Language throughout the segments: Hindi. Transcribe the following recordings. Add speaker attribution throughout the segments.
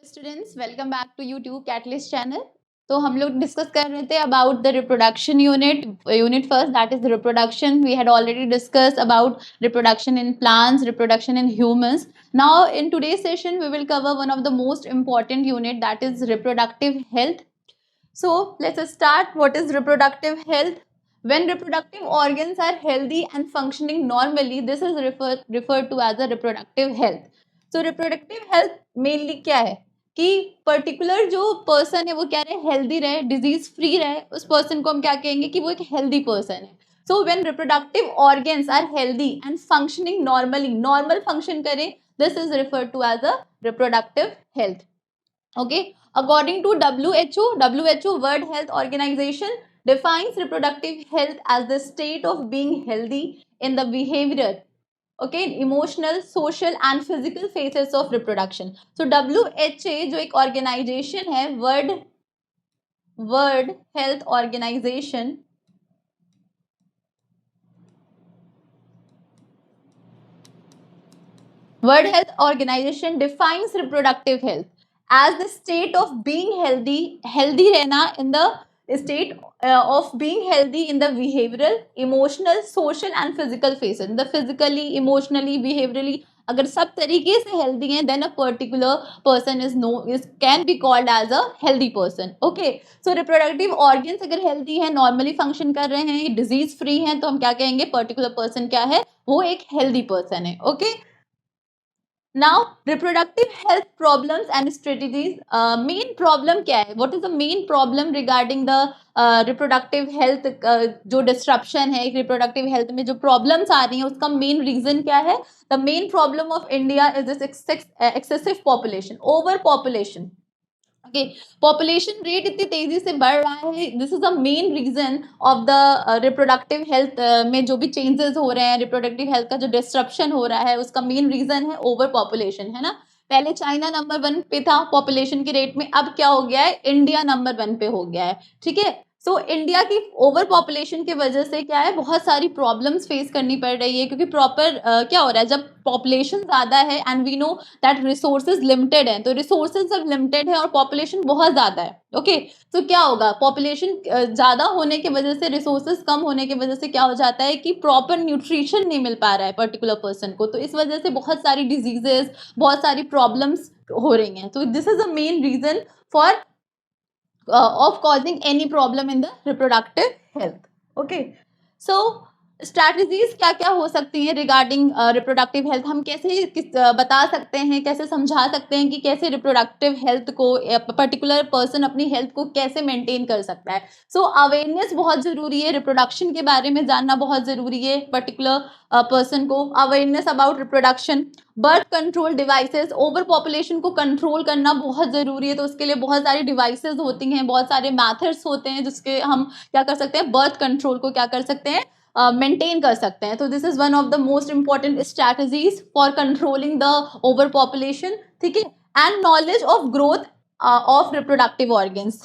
Speaker 1: Students, welcome back to YouTube Catalyst channel. तो हम लोग डिस्कस कर रहे थे about the reproduction unit first, that is reproduction. We had already discuss about reproduction in plants, reproduction in humans. Now in today's session we will cover one of the most important unit, that is reproductive health. So let's start. What is reproductive health? When reproductive organs are healthy and functioning normally, this is referred to as a reproductive health. So reproductive health mainly क्या है कि पर्टिकुलर जो पर्सन है वो क्या रहे, हेल्दी रहे, डिजीज फ्री रहे, उस पर्सन को हम क्या कहेंगे कि वो एक हेल्दी पर्सन है. So when reproductive organs are healthy and functioning normally, normal function करें, this is referred to as a reproductive health. Okay, according to WHO, World Health Organization defines reproductive health as the state of being healthy in the behavioral, okay, emotional, social and physical phases of reproduction. So WHA जो एक organization है, World Health Organization, World Health Organization defines reproductive health as the state of being healthy रहना in the state of being healthy in the behavioral, emotional, social and physical phases. The physically, emotionally, behaviorally, अगर सब तरीके से healthy हैं, then a particular person can be called as a healthy person. Okay, so reproductive organs अगर healthy हैं, normally function कर रहे हैं, disease free हैं, तो हम क्या कहेंगे, particular person क्या है, वो एक healthy person है. Okay. Now reproductive health problems and strategies. Main problem क्या है? What is the main problem regarding the reproductive health? जो disruption है reproductive health में जो problems आ रही हैं, उसका main reason क्या है? The main problem of India is this excessive population, overpopulation. Okay, population rate इतनी तेजी से बढ़ रहा है. This is the main reason of the reproductive health में जो भी चेंजेस हो रहे हैं, रिप्रोडक्टिव हेल्थ का जो डिस्ट्रप्शन हो रहा है, उसका मेन रीजन है ओवर पॉपुलेशन, है ना. पहले चाइना नंबर 1 पे था पॉपुलेशन के रेट में, अब क्या हो गया है, इंडिया नंबर 1 पे हो गया है. ठीक है. सो इंडिया की ओवर पॉपुलेशन की वजह से क्या है, बहुत सारी प्रॉब्लम्स फेस करनी पड़ रही है, क्योंकि प्रॉपर क्या हो रहा है, जब पॉपुलेशन ज़्यादा है and we know that resources limited है, तो रिसोर्सेज जब लिमिटेड है और पॉपुलेशन बहुत ज़्यादा है, ओके, तो क्या होगा, पॉपुलेशन ज़्यादा होने की वजह से, रिसोर्सेज कम होने की वजह से क्या हो जाता है कि प्रॉपर न्यूट्रिशन नहीं मिल पा रहा है पर्टिकुलर पर्सन को, तो इस वजह से बहुत सारी डिजीजेज, बहुत सारी प्रॉब्लम्स हो रही हैं. तो this is the main reason for of causing any problem in the reproductive health. Okay, so strategies क्या क्या हो सकती हैं रिगार्डिंग रिप्रोडक्टिव हेल्थ. हम कैसे बता सकते हैं, कैसे समझा सकते हैं कि कैसे रिप्रोडक्टिव हेल्थ को पर्टिकुलर पर्सन अपनी हेल्थ को कैसे मेंटेन कर सकता है. सो अवेयरनेस बहुत ज़रूरी है, रिप्रोडक्शन के बारे में जानना बहुत ज़रूरी है. पर्टिकुलर पर्सन को awareness about reproduction, birth control devices, over population को कंट्रोल करना बहुत ज़रूरी है, तो उसके लिए बहुत सारी डिवाइसेस होती हैं, बहुत सारे मैथड्स होते हैं जिसके हम क्या कर सकते हैं, बर्थ कंट्रोल को क्या कर सकते हैं, मेंटेन कर सकते हैं. तो this is one of the most important strategies for controlling the over population. ठीक है. And knowledge of growth of reproductive organs,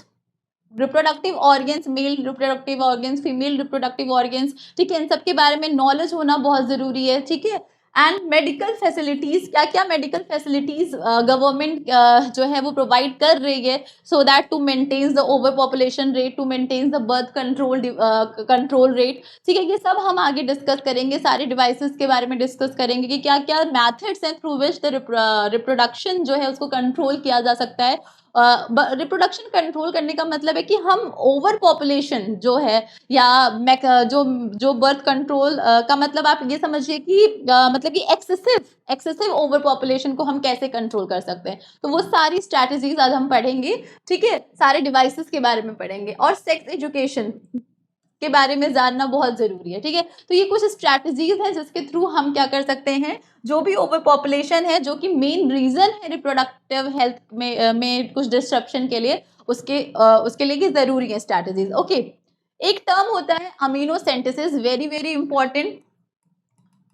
Speaker 1: reproductive organs, male reproductive organs, female reproductive organs, ठीक है, इन सब के बारे में नॉलेज होना बहुत ज़रूरी है. ठीक है. एंड मेडिकल फैसिलिटीज़, क्या क्या मेडिकल फैसिलिटीज़ गवर्नमेंट जो है वो प्रोवाइड कर रही है, so that to maintain the over population rate, to maintain the birth control rate. ठीक है, ये सब हम आगे डिस्कस करेंगे, सारे डिवाइसेस के बारे में डिस्कस करेंगे कि क्या क्या मैथड्स हैं थ्रू विच द रिप्रोडक्शन जो है उसको कंट्रोल किया जा सकता है. रिप्रोडक्शन कंट्रोल करने का मतलब है कि हम ओवर पॉपुलेशन जो है या जो बर्थ कंट्रोल का मतलब आप ये समझिए कि मतलब कि एक्सेसिव ओवर पॉपुलेशन को हम कैसे कंट्रोल कर सकते हैं. तो वो सारी स्ट्रैटेजीज आज हम पढ़ेंगे. ठीक है, सारे डिवाइसेस के बारे में पढ़ेंगे और सेक्स एजुकेशन के बारे में जानना बहुत ज़रूरी है. ठीक है, तो ये कुछ स्ट्रैटेजीज हैं जिसके थ्रू हम क्या कर सकते हैं, जो भी ओवर पॉपुलेशन है जो कि मेन रीज़न है रिप्रोडक्टिव हेल्थ में कुछ डिस्ट्रप्शन के लिए, उसके लिए कि ज़रूरी है स्ट्रैटेजीज. ओके, एक टर्म होता है amniocentesis, very very important.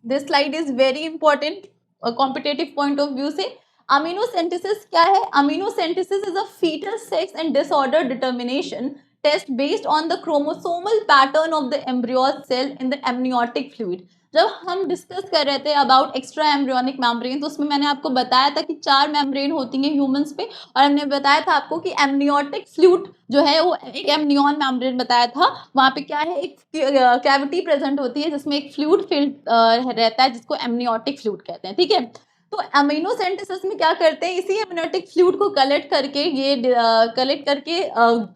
Speaker 1: This slide is very important competitive point of view से. अमीनोसेंटेसिस क्या है? Amniocentesis is a foetal sex and disorder determination test based on the chromosomal pattern of the embryo cell in the amniotic fluid. जब हम डिस्कस कर रहे थे अबाउट एक्स्ट्रा एम्ब्रियोनिक मेम्ब्रेन, तो उसमें मैंने आपको बताया था कि 4 मेम्ब्रेन होती हैं ह्यूमंस पे, और हमने बताया था आपको कि एमनियोटिक फ्लूइड जो है वो एक एमनियन मेम्ब्रेन बताया था। वहाँ पे क्या है, एक कैविटी प्रेजेंट होती है जिसमें एक फ्लूइड फिल्ड रहता है जिसको एमनियोटिक फ्लूइड कहते हैं, ठीक है। तो अमीनो सिंथेसिस में क्या करते हैं, इसी एमनियोटिक फ्लूइड को कलेक्ट करके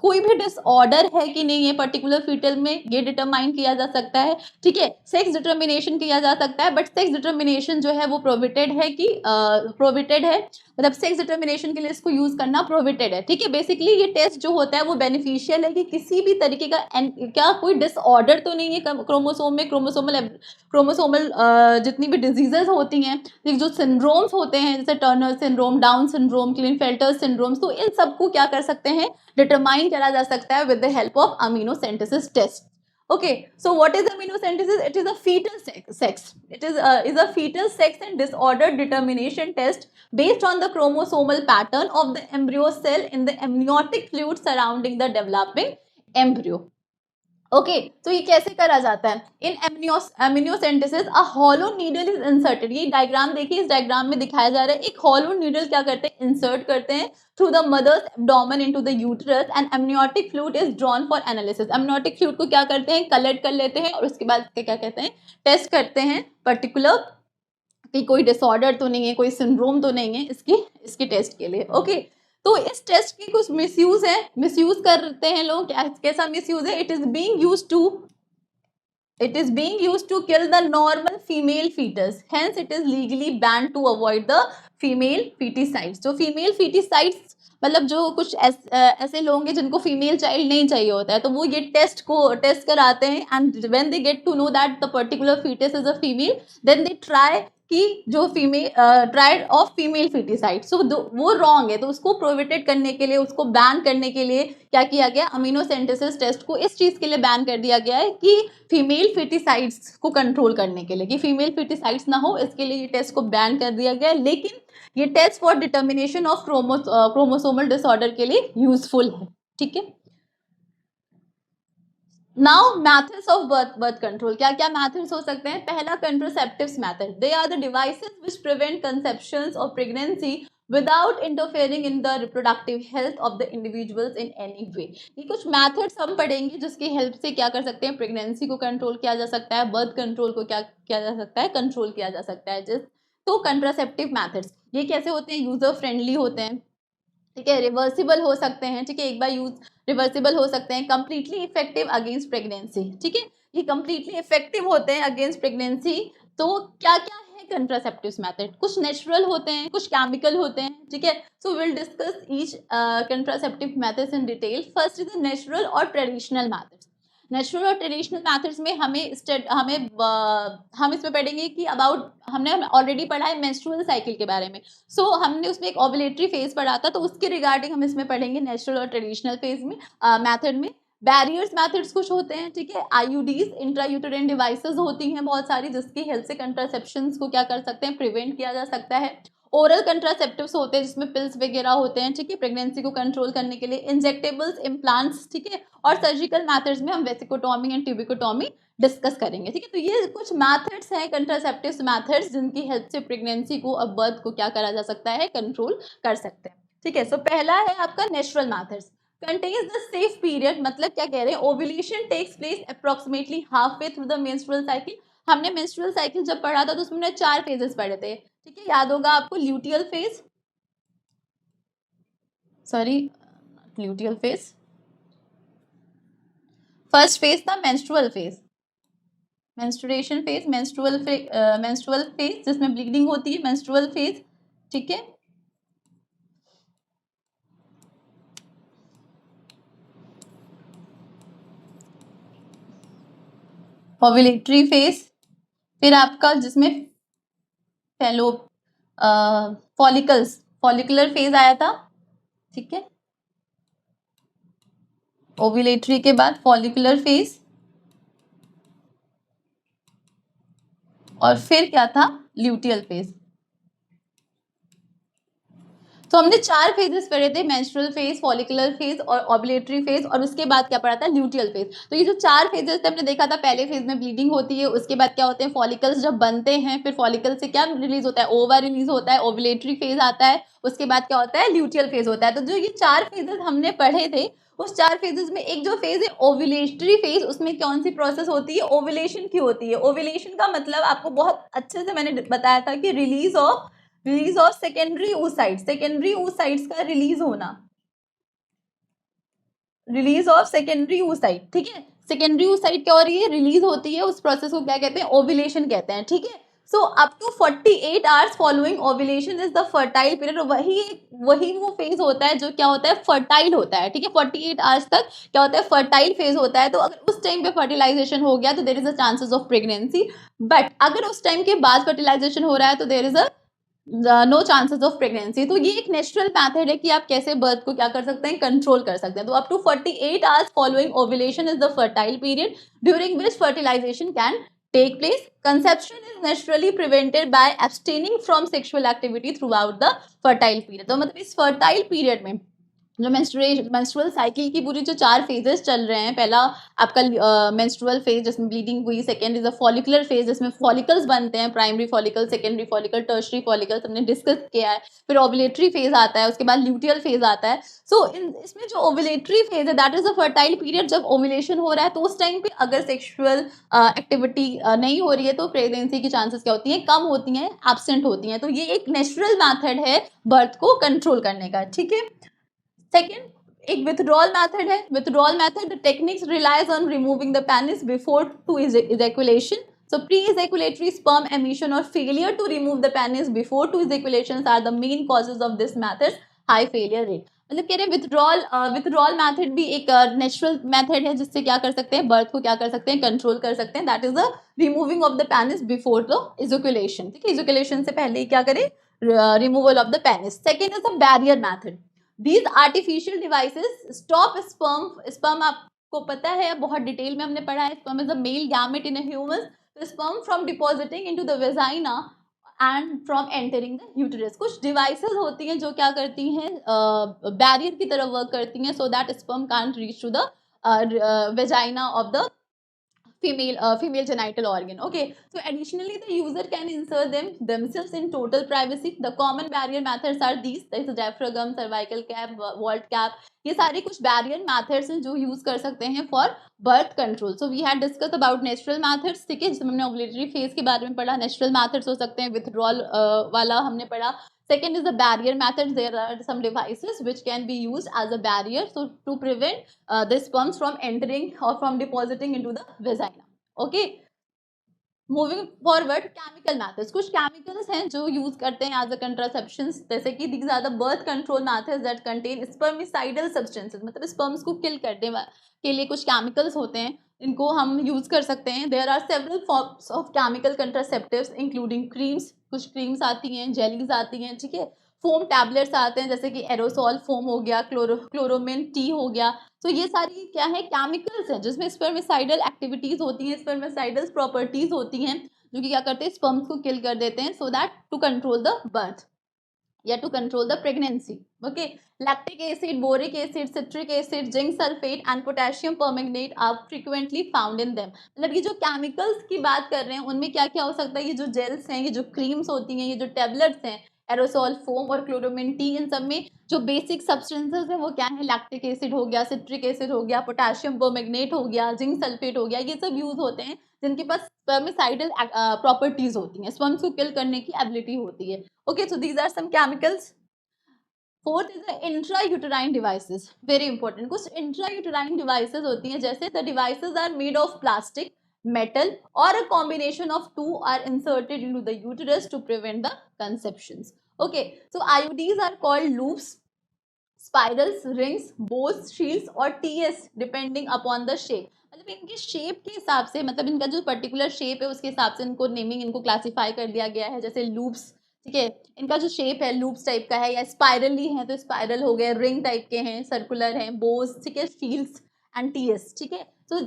Speaker 1: कोई भी डिसऑर्डर है कि नहीं ये पर्टिकुलर फीटल में, ये डिटरमाइन किया जा सकता है, ठीक है। सेक्स डिटर्मिनेशन किया जा सकता है, बट सेक्स डिटर्मिनेशन जो है वो प्रोहिबिटेड है, कि प्रोहिबिटेड है, मतलब सेक्स डिटर्मिनेशन के लिए इसको यूज करना प्रोहिबिटेड है, ठीक है। बेसिकली ये टेस्ट जो होता है वो बेनिफिशियल है कि किसी भी तरीके का क्या कोई डिसऑर्डर तो नहीं है क्रोमोसोम में, क्रोमोसोमल जितनी भी डिजीजेस होती हैं, जो सिंड्रोम्स होते हैं जैसे Turner syndrome, Down syndrome, Klinefelter syndrome, तो इन सबको क्या कर सकते हैं, डिटरमाइन करा जा सकता है with the help of amniocentesis test. Okay, so what is aminocentesis? It is a fetal sex. It is a fetal sex and disorder determination test based on the chromosomal pattern of the embryo cell in the amniotic fluid surrounding the developing embryo. Okay, तो ये कैसे करा जाता है, in amniocentesis a hollow needle is inserted. ये डायग्राम देखिए, इस डायग्राम में दिखाया जा रहा है, एक हॉलो नीडल क्या करते हैं, इंसर्ट करते हैं through the mother's abdomen into the uterus, and amniotic fluid is drawn for analysis. Amniotic fluid को क्या करते हैं, कलेक्ट कर लेते हैं, और उसके बाद इसके क्या कहते हैं, टेस्ट करते हैं पर्टिकुलर कि कोई डिसऑर्डर तो नहीं है, कोई सिंड्रोम तो नहीं है इसकी टेस्ट के लिए। ओके, तो इस टेस्ट की कुछ मिसयूज है, मिसयूज करते हैं लोग। कैसा मिसयूज है, it is being used to kill the normal female foetus, hence it is legally banned to avoid the female foeticides. जो फीमेल फीटिसाइड्स मतलब जो कुछ ऐसे लोग हैं जिनको फीमेल चाइल्ड नहीं चाहिए होता है, तो वो ये टेस्ट कराते हैं, and when they get to know that the particular foetus is a female, then they try कि जो tried of female foeticide, so वो रॉन्ग है, तो उसको प्रोहिबिटेड करने के लिए, उसको बैन करने के लिए क्या किया गया, अमीनोसेंटेसिस टेस्ट को इस चीज के लिए बैन कर दिया गया है कि फीमेल फीटिसाइड्स को कंट्रोल करने के लिए, कि फीमेल फीटिसाइड्स ना हो, इसके लिए ये टेस्ट को बैन कर दिया गया है। लेकिन ये test for determination of chromosomal disorder के लिए यूजफुल है, ठीक है। Now methods of birth control, क्या क्या मैथड्स हो सकते हैं। पहला, contraceptives method, they are the devices which prevent conceptions और pregnancy without interfering in the reproductive health of the individuals in any way. ये कुछ मैथड्स हम पढ़ेंगे जिसकी हेल्प से क्या कर सकते हैं, प्रेगनेंसी को कंट्रोल किया जा सकता है, बर्थ कंट्रोल को क्या किया जा सकता है, कंट्रोल किया जा सकता है। तो कंट्रासेप्टिव मैथड्स ये कैसे होते हैं, यूजर फ्रेंडली होते हैं, ठीक है, रिवर्सिबल हो सकते हैं, ठीक है, एक बार यूज रिवर्सिबल हो सकते हैं, कंप्लीटली इफेक्टिव अगेंस्ट प्रेगनेंसी, ठीक है, ये कंप्लीटली इफेक्टिव होते हैं अगेंस्ट प्रेगनेंसी। तो क्या क्या है कंट्रासेप्टिव्स मेथड, कुछ नेचुरल होते हैं, कुछ केमिकल होते हैं, ठीक है। So will discuss each contraceptive methods in detail. First is natural और ट्रेडिशनल मेथड्स। नेचुरल और ट्रेडिशनल मेथड्स में हम इसमें पढ़ेंगे कि हमने ऑलरेडी पढ़ा है मेंस्ट्रुअल साइकिल के बारे में। सो हमने उसमें एक ओवुलेटरी फेज पढ़ा था, तो उसके रिगार्डिंग हम इसमें पढ़ेंगे नेचुरल और ट्रेडिशनल फेज में मेथड में। बैरियर्स मेथड्स कुछ होते हैं, ठीक है, आईयूडीज, इंट्रायूटेराइन डिवाइसेस होती हैं बहुत सारी, जिसकी हेल्प से कंट्रासेप्शन को क्या कर सकते हैं, प्रिवेंट किया जा सकता है। ओरल कंट्रासेप्टिव्स होते हैं जिसमें पिल्स वगैरह होते हैं, ठीक है, प्रेगनेंसी को कंट्रोल करने के लिए। इंजेक्टेबल्स, इम्प्लांट्स, ठीक है, और सर्जिकल मेथड्स में हम वेसिकोटॉमी एंड ट्यूबिकोटॉमी डिस्कस करेंगे, ठीक है। तो ये कुछ मेथड्स हैं कंट्रासेप्टिव मेथड्स जिनकी हेल्प से प्रेगनेंसी को और बर्थ को क्या करा जा सकता है, कंट्रोल कर सकते हैं, ठीक है। सो पहला है आपका natural methods, contains the safe period, मतलब क्या कह रहे हैं, ovulation takes place approximately half way through the menstrual cycle. हमने मेंस्ट्रुअल साइकिल जब पढ़ा था तो उसमें 4 फेजेस पढ़े थे, ठीक है, याद होगा आपको, luteal phase, luteal phase, first phase था menstrual phase, menstruation phase, menstrual phase जिसमें ब्लीडिंग होती है, मेंस्ट्रुअल फेज, ठीक है। ओव्यूलेटरी फेज, फिर आपका जिसमें फेलो फॉलिकुलर फेज आया था, ठीक है, ओव्यूलेटरी के बाद फॉलिकुलर फेज, और फिर क्या था, ल्यूटियल फेज। तो हमने 4 फेजेस पढ़े थे, मेंस्ट्रुअल फेज, फॉलिकुलर फेज और ओव्यूलेटरी फेज, और उसके बाद क्या पढ़ा था, ल्यूटियल फेज। तो ये जो 4 फेजेस थे हमने देखा था, पहले फेज में ब्लीडिंग होती है, उसके बाद क्या होते हैं, फॉलिकल्स जब बनते हैं, फिर फॉलिकल से क्या रिलीज होता है, ओवा रिलीज होता है, ओव्यूलेटरी फेज आता है, उसके बाद क्या होता है, ल्यूटियल फेज होता है। तो जो ये 4 फेजेस हमने पढ़े थे, उस 4 फेजेस में एक जो फेज है ओव्यूलेटरी फेज, उसमें कौन सी प्रोसेस होती है, ओव्यूलेशन की होती है। ओव्यूलेशन का मतलब आपको बहुत अच्छे से मैंने बताया था कि release of secondary oocytes, secondary oocytes का रिलीज होना, रिलीज ऑफ सेकेंडरी oocyte, ठीक है। सेकेंडरी oocyte क्या हो रही है, रिलीज होती है, उस प्रोसेस को क्या कहते हैं, ओव्यूलेशन कहते हैं, ठीक है। So up to 48 hours following ovulation is the fertile period. वही वो फेज होता है जो क्या होता है, फर्टाइल होता है, ठीक है। 48 आवर्स तक क्या होता है, फर्टाइल फेज होता है। तो अगर उस टाइम पे फर्टिलाइजेशन हो गया तो there is a chances of pregnancy, but अगर उस टाइम के बाद फर्टिलाइजेशन हो रहा है तो there is a no chances of pregnancy. तो ये एक नेचुरल मैथड है कि आप कैसे बर्थ को क्या कर सकते हैं, कंट्रोल कर सकते हैं। तो up to 48 hours following ovulation is the fertile period during which fertilisation can take place. Conception is naturally prevented by abstaining from sexual activity throughout the fertile period. तो मतलब इस fertile period में जो मेंस्ट्रुअल साइकिल की पूरी जो 4 फेजेस चल रहे हैं, पहला आपका मेंस्ट्रुअल फेज जिसमें ब्लीडिंग हुई, second is a follicular phase जिसमें फॉलिकल्स बनते हैं, primary follicle, secondary follicle, tertiary follicles हमने डिस्कस किया है। फिर ओव्यूलेटरी फेज आता है, उसके बाद ल्यूटियल फेज आता है। सो इसमें जो ओव्यूलेटरी फेज है that is a fertile period, जब ओव्यूलेशन हो रहा है तो उस टाइम पे अगर सेक्सुअल एक्टिविटी नहीं हो रही है तो प्रेगनेंसी की चांसेस क्या होती हैं, कम होती हैं, एब्सेंट होती हैं। तो ये एक नेचुरल मैथड है बर्थ को कंट्रोल करने का, ठीक है। सेकेंड एक विथड्रॉल मैथड है। Withdrawal method techniques relies on removing the penis before to ejaculation. So pre-ejaculatory sperm emission or failure to remove the penis before to ejaculations are the main causes of this method high failure rate. मतलब कह रहे हैं विथड्रॉल मैथड भी एक नेचुरल मैथड है जिससे क्या कर सकते हैं, बर्थ को क्या कर सकते हैं, कंट्रोल कर सकते हैं। That is the removing of the penis before the ejaculation, ठीक है। ejaculation से पहले ही क्या करें, removal of the penis. Second is the barrier method. These artificial devices stop sperm आपको पता है, बहुत डिटेल में हमने पढ़ा है, sperm is a male gamete in a human, so sperm from depositing into the vagina and from entering the uterus. कुछ डिवाइसेस होती हैं जो क्या करती हैं, बैरियर की तरह वर्क करती हैं, so that sperm can't reach to the vagina of the female genital organ. Okay, so additionally the user can insert themselves in total privacy. The common barrier methods are these, there is diaphragm, cervical cap, vault cap. ये सारे कुछ barrier methods हैं जो use कर सकते हैं for birth control. So we had discussed about natural methods, ठीक है, जिसमें हमने ovulatory phase के बारे में पढ़ा। natural methods हो सकते हैं, withdrawal वाला हमने पढ़ा। Second is the barrier method. There are some devices which can be used as a barrier, so to prevent the sperms from entering or from depositing into the vagina. Okay. Moving forward, chemical methods. कुछ केमिकल्स हैं जो यूज करते हैं एज अ कंट्रासेप्शन, जैसे कि these are the birth control methods that contain spermicidal substances, मतलब स्पर्म्स को किल करने के लिए कुछ केमिकल्स होते हैं, इनको हम यूज कर सकते हैं। There are several forms of chemical contraceptives including creams, कुछ क्रीम्स आती हैं, जेलीज आती हैं, ठीक है। फोम टैबलेट्स आते हैं जैसे कि एरोसोल फोम हो गया, क्लोरोमिन टी हो गया। तो ये सारी क्या है, केमिकल्स हैं जिसमें स्पर्मिसाइडल एक्टिविटीज होती हैं, स्पर्मिसाइडल प्रॉपर्टीज होती हैं जो कि क्या करते हैं, स्पर्म्स को किल कर देते हैं, so that to control the birth या to control the pregnancy. Okay, lactic acid, boric acid, citric acid, zinc sulphate and potassium permanganate are frequently found in them. मतलब ये जो केमिकल्स की बात कर रहे हैं उनमें क्या क्या हो सकता है, ये जो जेल्स हैं, ये जो क्रीम्स होती हैं, ये जो टेबलेट्स हैं, एरोसोल फोम और क्लोरोमिन टी, इन सब में जो बेसिक सब्सटेंसेस है वो क्या है, लैक्टिक एसिड हो गया, सिट्रिक एसिड हो गया, पोटेशियम परमैंगनेट हो गया, जिंक सल्फेट हो गया, ये सब यूज होते हैं जिनके पास स्पर्मिसाइडल प्रॉपर्टीज होती हैं, स्पर्म्स को किल करने की एबिलिटी होती है। Okay, so these are some chemicals. Fourth is the intrauterine devices. Very important. कुछ intrauterine devices होती हैं, जैसे the devices are made of plastic, metal or a combination of two are inserted into the uterus to prevent the conceptions. Okay, so IUDs are called loops, spirals, rings, bows, shields और TS depending upon the shape. मतलब इनके शेप के हिसाब से, मतलब इनका जो पर्टिकुलर शेप है उसके हिसाब से इनको नेमिंग, इनको क्लासिफाई कर दिया गया है। जैसे लूप्स, ठीक है, इनका जो शेप है लूप्स टाइप का है, या स्पाइरली है तो स्पाइरल हो गए, रिंग टाइप के हैं, सर्कुलर हैं, बोस, ठीक है, शील्ड्स एंड टीएस, ठीक है। तो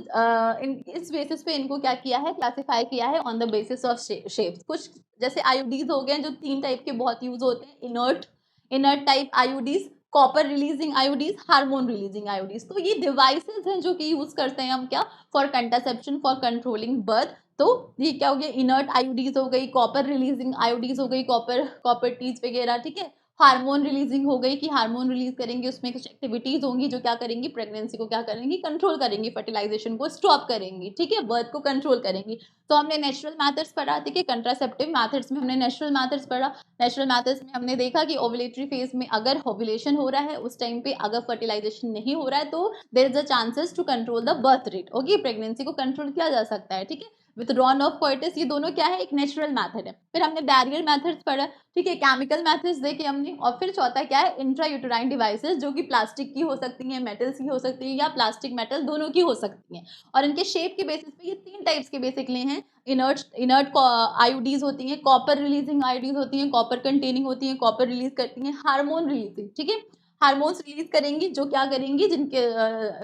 Speaker 1: इस बेसिस पे इनको क्या किया है, क्लासिफाई किया है on the basis of shapes. कुछ जैसे आईयूडीज हो गए जो 3 टाइप के बहुत यूज होते हैं, inert, inert type IUDs, copper releasing IUDs, hormone releasing IUDs. तो ये डिवाइसेस हैं जो कि यूज करते हैं हम क्या, for contraception, for controlling birth. तो ये क्या हो गया, इनर्ट आईयूडीज हो गई, कॉपर रिलीजिंग आईयूडीज हो गई, कॉपर टीज वगैरह, ठीक है। हार्मोन रिलीजिंग हो गई कि हार्मोन रिलीज करेंगे, उसमें कुछ एक्टिविटीज होंगी जो क्या करेंगी, प्रेगनेंसी को क्या करेंगी, कंट्रोल करेंगी, फर्टिलाइजेशन को स्टॉप करेंगी, ठीक है, बर्थ को कंट्रोल करेंगी। तो हमने नेचुरल मैथड्स पढ़ा, ठीक है, कंट्रासेप्टिव मैथड्स में हमने नेचुरल मैथड्स पढ़ा। नेचुरल मैथड्स में हमने देखा कि ओवुलेटरी फेज में अगर ओवुलेशन हो रहा है, उस टाइम पे अगर फर्टिलाइजेशन नहीं हो रहा है तो there is a chances to control the birth rate, okay, pregnancy को कंट्रोल किया जा सकता है, ठीक है। विथड्रॉन ऑफ कोइटस, ये दोनों क्या है, एक नेचुरल मैथड है। फिर हमने बैरियर मैथड्स पढ़ा, ठीक है, केमिकल मैथड्स देखे हमने। और फिर चौथा क्या है, इंट्रा यूटेराइन डिवाइसेस, जो कि प्लास्टिक की हो सकती हैं, मेटल्स की हो सकती है, या प्लास्टिक मेटल दोनों की हो सकती हैं। और इनके शेप के बेसिस पे ये 3 टाइप्स के बेसिकली हैं। इनर्ट आईयूडीज होती हैं, कॉपर रिलीजिंग आईयूडीज होती हैं, कॉपर कंटेनिंग होती हैं, कॉपर रिलीज करती हैं, हार्मोन रिलीजिंग, ठीक है, हार्मोन्स रिलीज करेंगी जो क्या करेंगी, जिनके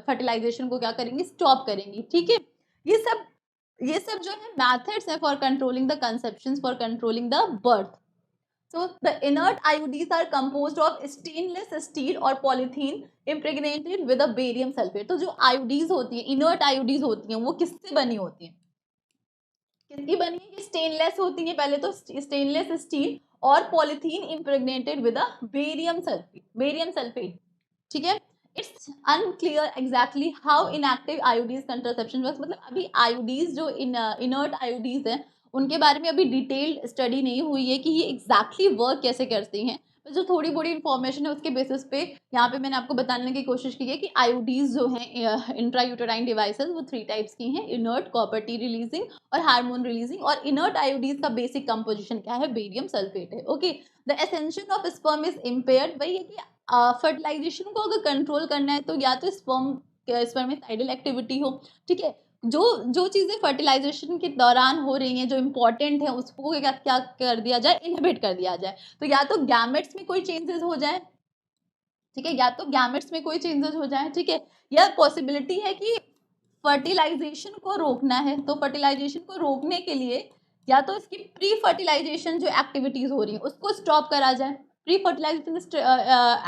Speaker 1: फर्टिलाइजेशन को क्या करेंगी, स्टॉप करेंगी, ठीक है। ये सब जो है मैथड्स है for controlling the conceptions, for controlling the birth. So the inert IUDs are composed of stainless steel और polythene impregnated with a barium sulfate। तो जो IUDs होती है, inert IUDs होती हैं, वो किससे बनी होती हैं, किसकी बनी है, ये स्टेनलेस होती है, पहले तो स्टेनलेस स्टील और polythene impregnated with a barium sulphate, ठीक है। It's unclear exactly how inactive IUDs contraception works, मतलब अभी आईयूडीज जो इनर्ट आईयूडीज हैं उनके बारे में अभी डिटेल्ड स्टडी नहीं हुई है कि ये एग्जैक्टली वर्क कैसे करती हैं। तो जो थोड़ी बड़ी इंफॉर्मेशन है उसके बेसिस पे यहाँ पे मैंने आपको बताने की कोशिश की है कि आईयूडीज जो हैं इंट्रा यूटेराइन डिवाइसेस, वो 3 टाइप्स की हैं, इनर्ट, कॉपर टी रिलीजिंग और हार्मोन रिलीजिंग। और इनर्ट आईयूडीज का बेसिक कंपोजिशन क्या है, बेरियम सल्फेट है, okay. The ascension of sperm is impaired, वही है कि फर्टिलाइजेशन को अगर कंट्रोल करना है तो या तो स्पर्मिसाइडल एक्टिविटी हो, ठीक है, जो जो चीजें फर्टिलाइजेशन के दौरान हो रही हैं जो इंपॉर्टेंट है उसको क्या क्या कर दिया जाए, इनहिबिट कर दिया जाए। तो या तो गैमेट्स में कोई चेंजेस हो जाए, ठीक है, या तो गैमेट्स में कोई चेंजेस हो जाए, ठीक है, या पॉसिबिलिटी है कि फर्टिलाइजेशन को रोकना है, तो फर्टिलाइजेशन को रोकने के लिए या तो इसकी प्री फर्टिलाइजेशन जो एक्टिविटीज हो रही है उसको स्टॉप करा जाए। प्री फर्टिलाइजेशन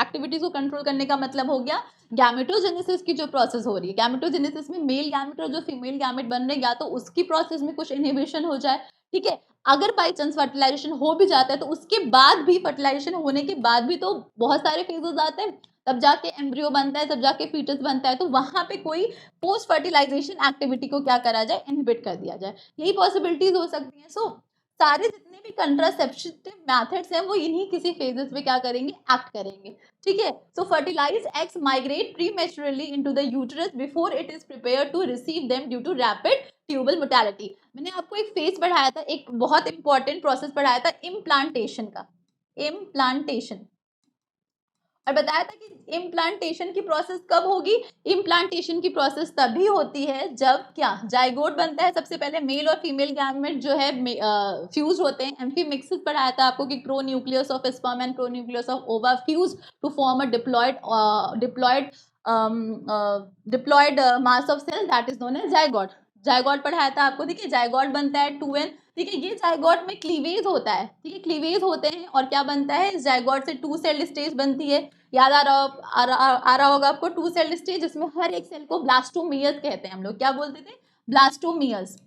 Speaker 1: एक्टिविटीज को कंट्रोल करने का मतलब हो गया गैमेटोजेनेसिस की जो प्रोसेस हो रही है, गैमेटोजेनेसिस में मेल गैमेट और जो फीमेल गैमेट बन रहे हैं या तो उसकी प्रोसेस में कुछ इनहिबिशन हो जाए, ठीक है। अगर बाई चांस फर्टिलाइजेशन हो भी जाता है तो उसके बाद भी, फर्टिलाइजेशन होने के बाद भी तो बहुत सारे फेजेस आते हैं, तब जाके एम्ब्रियो बनता है, तब जाके फीटस बनता है, तो वहां पे कोई पोस्ट फर्टिलाइजेशन एक्टिविटी को क्या करा जाए, इनहिबिट कर दिया जाए, यही पॉसिबिलिटीज हो सकती हैं। सो सारे जितने भी कंट्रासेप्टिव मेथड्स हैं वो इन्हीं किसी फेजेस में क्या करेंगे, एक्ट करेंगे, ठीक है। So fertilised eggs migrate prematurely into the uterus before it is prepare to receive them due to rapid tubal mortality. मैंने आपको एक फेज पढ़ाया था, एक बहुत इंपॉर्टेंट प्रोसेस पढ़ाया था इम्प्लांटेशन का, इम्प्लांटेशन, और बताया था कि इम्प्लांटेशन की प्रोसेस कब होगी, इम्प्लांटेशन की प्रोसेस तभी होती है जब क्या, जाइगोट बनता है, सबसे पहले मेल और फीमेल गैमेट जो है फ्यूज होते हैं। एम्फीमिक्सिस पढ़ाया था आपको कि pronucleus of sperm and pronucleus of ova fuse to form a diploid mass of cell that is known as zygote. Zygote पढ़ाया था आपको, ठीक है, जाइगोट बनता है 2n, ठीक है, ये जाइगोट में क्लीवेज होता है, ठीक है, क्लीवेज होते हैं और क्या बनता है, जाइगोट से 2 सेल स्टेज बनती है। याद आ रहा होगा आपको 2 सेल स्टेज, जिसमें हर एक सेल को ब्लास्टोमियर्स कहते हैं, हम लोग क्या बोलते थे, ब्लास्टोमियर्स,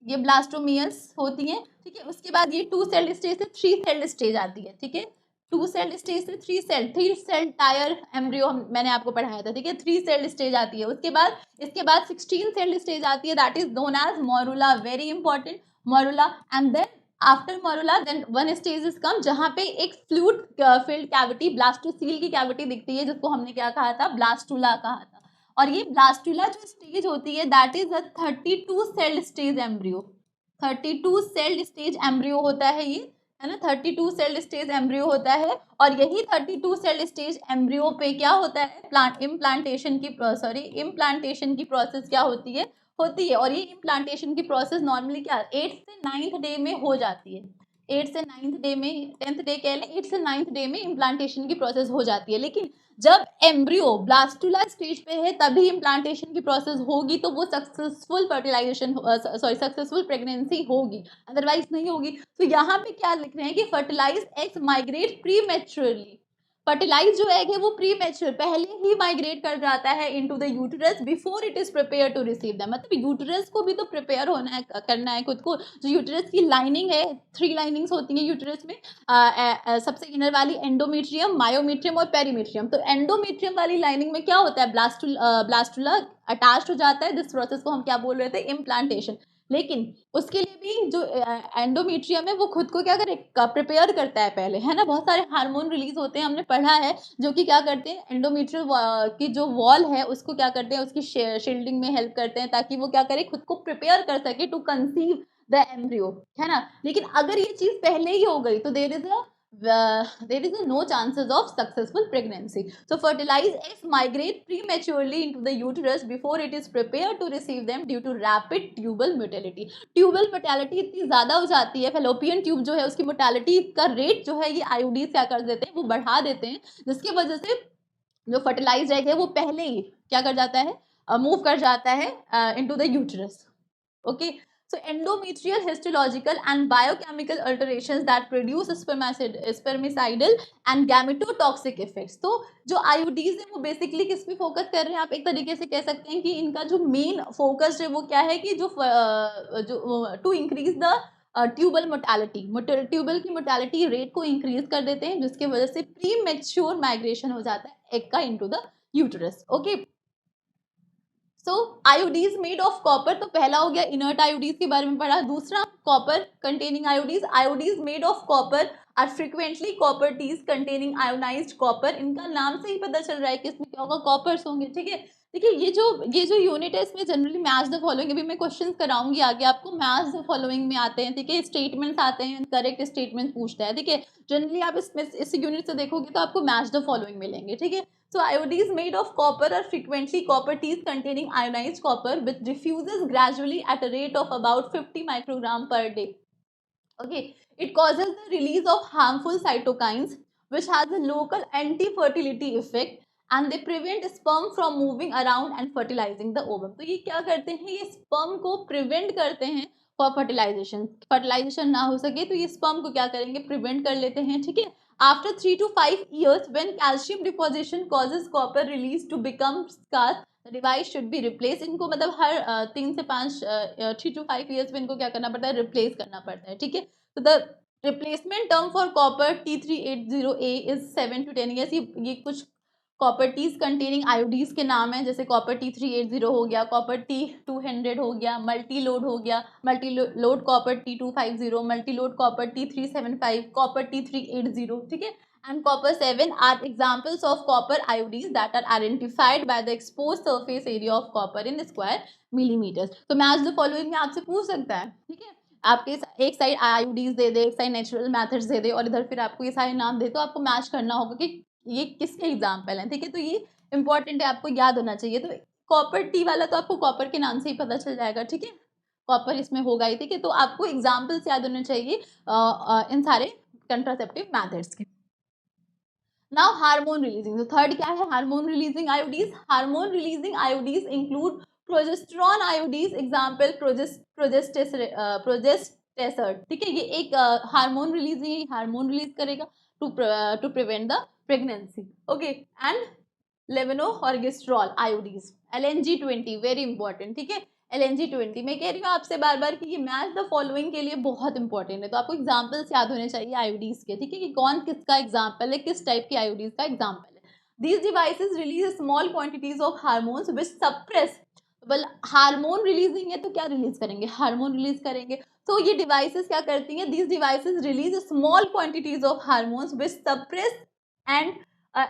Speaker 1: ये ब्लास्टोमियर्स होती हैं, ठीक है। उसके बाद ये 2 सेल स्टेज से 3 सेल स्टेज आती है, ठीक है, 2 सेल स्टेज से 3 सेल टायर एम्ब्रियो मैंने आपको पढ़ाया था, ठीक है, 3 सेल स्टेज आती है। इसके बाद 16 सेल स्टेज आती है, that is known as morula, very important, morula. And then after morula then one stage is come, जहां पे एक फ्लूइड फिल्ड कैविटी, ब्लास्टोसील की कैविटी दिखती है, जिसको हमने क्या कहा था, ब्लास्टुला कहा था। और ये ब्लास्टुला जो स्टेज होती है that is a 32 cell stage embryo, 32 cell stage embryo होता है ये, है ना, 32 सेल स्टेज एम्ब्रियो होता है। और यही 32 सेल स्टेज एम्ब्रियो पे क्या होता है, इम्प्लांटेशन की प्रोसेस क्या होती है। और ये इम्प्लांटेशन की प्रोसेस नॉर्मली क्या 8th से 9th डे में हो जाती है, 8 से 9th डे में, 10th डे कह लें, 8 से 9th डे में इम्प्लांटेशन की प्रोसेस हो जाती है। लेकिन जब एम्ब्रियो ब्लास्टुला स्टेज पे है तभी इम्प्लांटेशन की प्रोसेस होगी, तो वो successful fertilisation, sorry successful pregnancy होगी, अदरवाइज नहीं होगी। तो यहाँ पे क्या लिख रहे हैं कि fertilise eggs migrate prematurely. Fertilise जो एग है वो प्री मैच्योर, पहले ही माइग्रेट कर जाता है into the uterus before it is prepare to receive them. मतलब यूटेरस को भी तो प्रिपेयर होना है, करना है खुद को। जो यूटेरस की लाइनिंग है, 3 लाइनिंग्स होती हैं यूटेरस में, सबसे इनर वाली एंडोमेट्रियम, मायोमेट्रियम और पेरीमेट्रियम। तो एंडोमेट्रियम वाली लाइनिंग में क्या होता है, ब्लास्टुला अटैच हो जाता है। दिस प्रोसेस को हम क्या बोल रहे थे, इम्प्लांटेशन। लेकिन उसके लिए भी जो एंडोमेट्रियम है वो खुद को क्या करे, प्रिपेयर करता है पहले, है ना। बहुत सारे हार्मोन रिलीज होते हैं, हमने पढ़ा है, जो कि क्या करते हैं, एंडोमेट्रियल की जो वॉल है उसको क्या करते हैं, उसकी शील्डिंग में हेल्प करते हैं, ताकि वो क्या करे, खुद को प्रिपेयर कर सके टू कंसीव द एम्ब्रियो, है ना। लेकिन अगर ये चीज पहले ही हो गई तो there is no chances of successful pregnancy. So fertilized eggs migrate prematurely into the uterus before it is prepared to receive them due to rapid tubal motility. Tubal motility इतनी ज़्यादा हो जाती है, फेलोपियन ट्यूब जो है उसकी मोटेलिटी का रेट जो है ये आईओडीज क्या कर देते हैं, वो बढ़ा देते हैं, जिसकी वजह से जो फर्टिलाइज एग है वो पहले ही क्या कर जाता है, मूव कर जाता है into the uterus. Okay, so endometrial histological and biochemical alterations that produce spermicidal and gametotoxic effects. तो जो IUDs है वो बेसिकली किस पे फोकस कर रहे हैं, आप एक तरीके से कह सकते हैं कि इनका जो मेन फोकस है वो क्या है कि जो to increase the tubal motility, tubal की मोटेलिटी रेट को इंक्रीज कर देते हैं, जिसकी वजह से प्री मेच्योर माइग्रेशन हो जाता है एग का into the uterus. Okay, so आयोडीज made of copper, तो पहला हो गया इनर्ट आयोडीज के बारे में पढ़ा। दूसरा copper containing IUDs, IUDs made of copper are frequently copper Ts containing ionised copper. इनका नाम से ही पता चल रहा है कि इसमें क्या होगा, कॉपर्स होंगे, ठीक है। देखिए ये जो यूनिट है इसमें जनरली मैच द फॉलोइंग, अभी मैं क्वेश्चन कराऊंगी आगे आपको, मैच द फॉलोइंग में आते हैं, ठीक है, स्टेटमेंट्स आते हैं, करेक्ट स्टेटमेंट पूछता है, ठीक है। जनरली आप इसमें इस यूनिट से देखोगे तो आपको मैच द फॉलोइंग मिलेंगे, ठीक है। So iodines made of copper are frequently copper teas containing ionized copper which diffuses gradually at a rate of about 50 microgram per day. Okay, it causes the release of harmful cytokines which has a local anti-fertility effect and they prevent sperm from moving around and fertilizing the ovum. तो ये क्या करते हैं, ये sperm को prevent करते हैं for fertilization, fertilization ना हो सके तो ये sperm को क्या करेंगे, prevent कर लेते हैं, ठीक है। After 3 to 5 years, when calcium deposition causes copper release to become scarce, the device should be replaced. इनको मतलब हर 3 से 5 3 to 5 years में इनको क्या करना पड़ता है, रिप्लेस करना पड़ता है, ठीक है। तो the replacement term for copper T380A is 7 to 10 years। ये कुछ कॉपर टीज कंटेनिंग आयोडीज के नाम है, जैसे कॉपर T380 हो गया, कॉपर T200 हो गया, मल्टी लोड हो गया, multi load copper T250, multi load copper T375, copper T380, ठीक है। And copper 7 are examples of copper IODs that are identified by the exposed surface area of copper in square millimeters. तो मैच द फॉलोइंग में आपसे पूछ सकता है, ठीक है। आपके एक साइड IODs दे दे, एक साइड नेचुरल मेथड्स दे दे और इधर फिर आपको ये सारे नाम दे, तो आपको मैच करना होगा कि ये किसके एग्जाम्पल हैं, ठीक है। तो ये इंपॉर्टेंट है, आपको याद होना चाहिए। तो कॉपर टी वाला तो आपको कॉपर के नाम से ही पता चल जाएगा, ठीक है, कॉपर इसमें होगा ही, ठीक है। तो आपको एग्जाम्पल्स याद होने चाहिए इन सारे कंट्रासेप्टिव मैथड्स के। नाउ हार्मोन रिलीजिंग, तो थर्ड क्या है, hormone releasing IUDs. Hormone releasing IUDs include progesterone IUDs, example progestasert, ठीक है। ये एक हार्मोन रिलीजिंग, हार्मोन रिलीज करेगा to prevent the pregnancy. Okay, and levonorgestrel IUDs, LNG-20 very important, ठीक है। LNG-20 मैं कह रही हूँ आपसे बार बार कि ये मैच द फॉलोइंग के लिए बहुत इंपॉर्टेंट है, तो आपको एग्जाम्पल्स याद होने चाहिए आयोडीज के, ठीक है, कि कौन किसका एग्जाम्पल है, किस टाइप की आयोडीज का एग्जाम्पल है। These devices release small quantities of hormones which suppress, well hormone releasing है तो क्या रिलीज करेंगे, हार्मोन रिलीज करेंगे। तो ये डिवाइसेस क्या करती हैं, these devices release small quantities of hormones which suppress and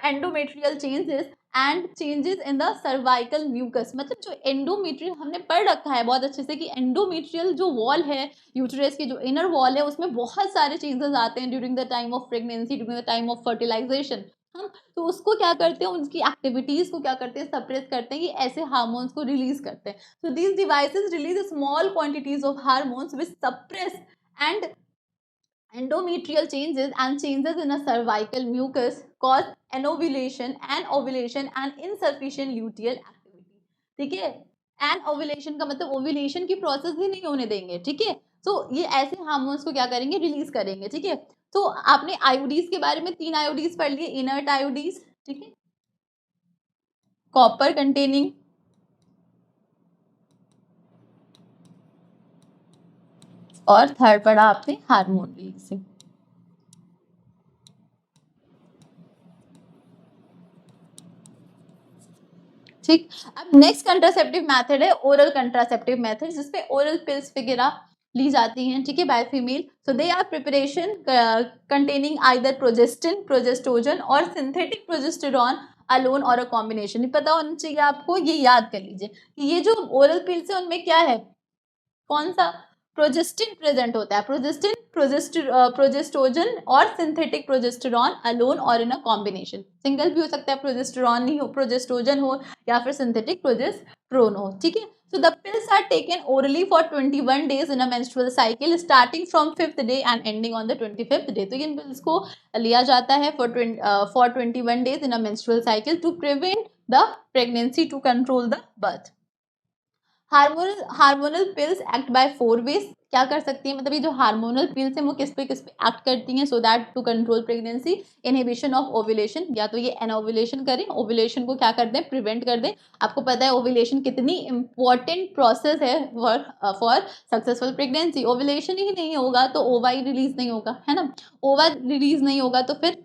Speaker 1: endometrial changes and changes in the cervical mucus. मतलब जो एंडोमेट्रियल हमने पढ़ रखा है बहुत अच्छे से कि एंडोमेट्रियल जो वॉल है, यूटरस की जो इनर वॉल है, उसमें बहुत सारे चेंजेस आते हैं during the time of pregnancy, during the time of fertilisation. हम तो उसको क्या करते हैं, उनकी एक्टिविटीज को क्या करते हैं, सप्रेस करते हैं, ये ऐसे हार्मोन्स को रिलीज करते हैं। So these devices release small quantities of hormones which suppress and endometrial changes and changes in a cervical mucus cause anovulation and ovulation and insufficient luteal activity. ठीक है, एंड ओव्यूलेशन का मतलब ओव्यूलेशन की प्रोसेस ही नहीं होने देंगे, ठीक है। तो ये ऐसे हार्मोन्स को क्या करेंगे, रिलीज करेंगे, ठीक है। तो आपने आयोडीज के बारे में 3 आयोडीज पढ़ लिए, इनर्ट आयोडीज, ठीक है, कॉपर कंटेनिंग, और थर्ड पढ़ा आपने हार्मोन रिलीजिंग। ठीक, अब नेक्स्ट कंट्रासेप्टिव मेथड है ओरल कंट्रासेप्टिव मेथड, जिसपे ओरल पिल्स वगैरह ली जाती हैं, ठीक है, by female. So they are preparation containing either progestin, progestogen or synthetic progesterone alone or a combination. पता होना चाहिए आपको, ये याद कर लीजिए कि ये जो ओरल पिल्स है उनमें क्या है, कौन सा, प्रोजेस्टिन प्रेजेंट होता है, progestin, progestogen or synthetic progesterone alone और इन अ कॉम्बिनेशन। सिंगल भी हो सकता है, प्रोजेस्टेरॉन नहीं हो, प्रोजेस्टोजन हो या फिर सिंथेटिक प्रोजेस्टेरोन हो, ठीक है। So the pills are taken orally for 21 days in a menstrual cycle starting from 5th day and ending on the 25th day. तो इन pills को लिया जाता है for 21 days in a menstrual cycle to prevent the pregnancy, to control the birth. Hormonal pills act by 4 ways. क्या कर सकती है, मतलब ये जो हार्मोनल पिल्स हैं वो किस पे एक्ट करती हैं, so that to control pregnancy, inhibition of ovulation, या तो ये एनओव्यूलेशन करें, ओव्यूलेशन को क्या कर दें, प्रिवेंट कर दें। आपको पता है ओव्यूलेशन कितनी इंपॉर्टेंट प्रोसेस है फॉर सक्सेसफुल प्रेगनेंसी। ओव्यूलेशन ही नहीं होगा तो ओवा ही रिलीज नहीं होगा, है ना, ओवा रिलीज नहीं होगा तो फिर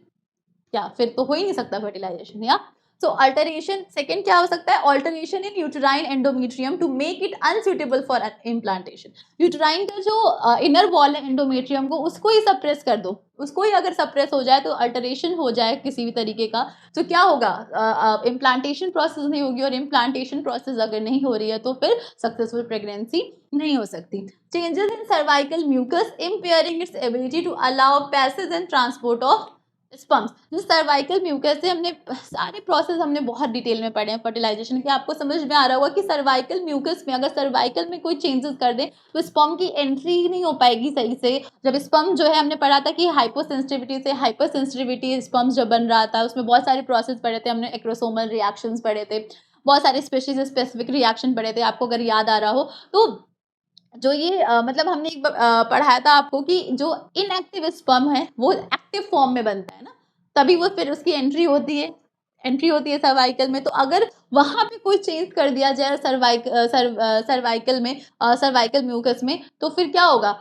Speaker 1: क्या, फिर तो हो ही नहीं सकता फर्टिलाइजेशन। या सो अल्टरेशन, सेकेंड क्या हो सकता है, alteration in uterine endometrium to make it unsuitable for implantation. Uterine का जो इनर वॉल है एंडोमेट्रियम को, उसको ही सप्रेस कर दो, उसको ही अगर सप्रेस हो जाए तो अल्टरेशन हो जाए किसी भी तरीके का, तो क्या होगा, इम्प्लांटेशन प्रोसेस नहीं होगी, और इम्प्लांटेशन प्रोसेस अगर नहीं हो रही है तो फिर सक्सेसफुल प्रेगनेंसी नहीं हो सकती। Changes in cervical mucus impairing its ability to allow passage and transport of sperms. जो सर्वाइकल म्यूकस है, हमने सारे प्रोसेस हमने बहुत डिटेल में पढ़े हैं फर्टिलाइजेशन के, आपको समझ में आ रहा होगा कि सर्वाइकल म्यूकस में अगर सर्वाइकल में कोई चेंजेस कर दें तो स्पर्म की एंट्री ही नहीं हो पाएगी सही से। जब स्पर्म जो है, हमने पढ़ा था कि हाइपोसेंसिटिविटी से हाइपर सेंसिटिविटी स्पर्म जब बन रहा था, उसमें बहुत सारे प्रोसेस पढ़े थे हमने, एक्रोसोमल रिएक्शंस पढ़े थे, बहुत सारे स्पेशीज स्पेसिफिक रिएक्शन पढ़े थे, आपको अगर याद आ रहा हो तो। जो ये मतलब हमने एक पढ़ाया था आपको कि जो इनएक्टिव स्पर्म है वो एक्टिव फॉर्म में बनता है ना, तभी वो फिर उसकी एंट्री होती है सर्वाइकल में। तो अगर वहां पे कोई चेंज कर दिया जाए सर्वाइकल में, सर्वाइकल म्यूकस में, तो फिर क्या होगा,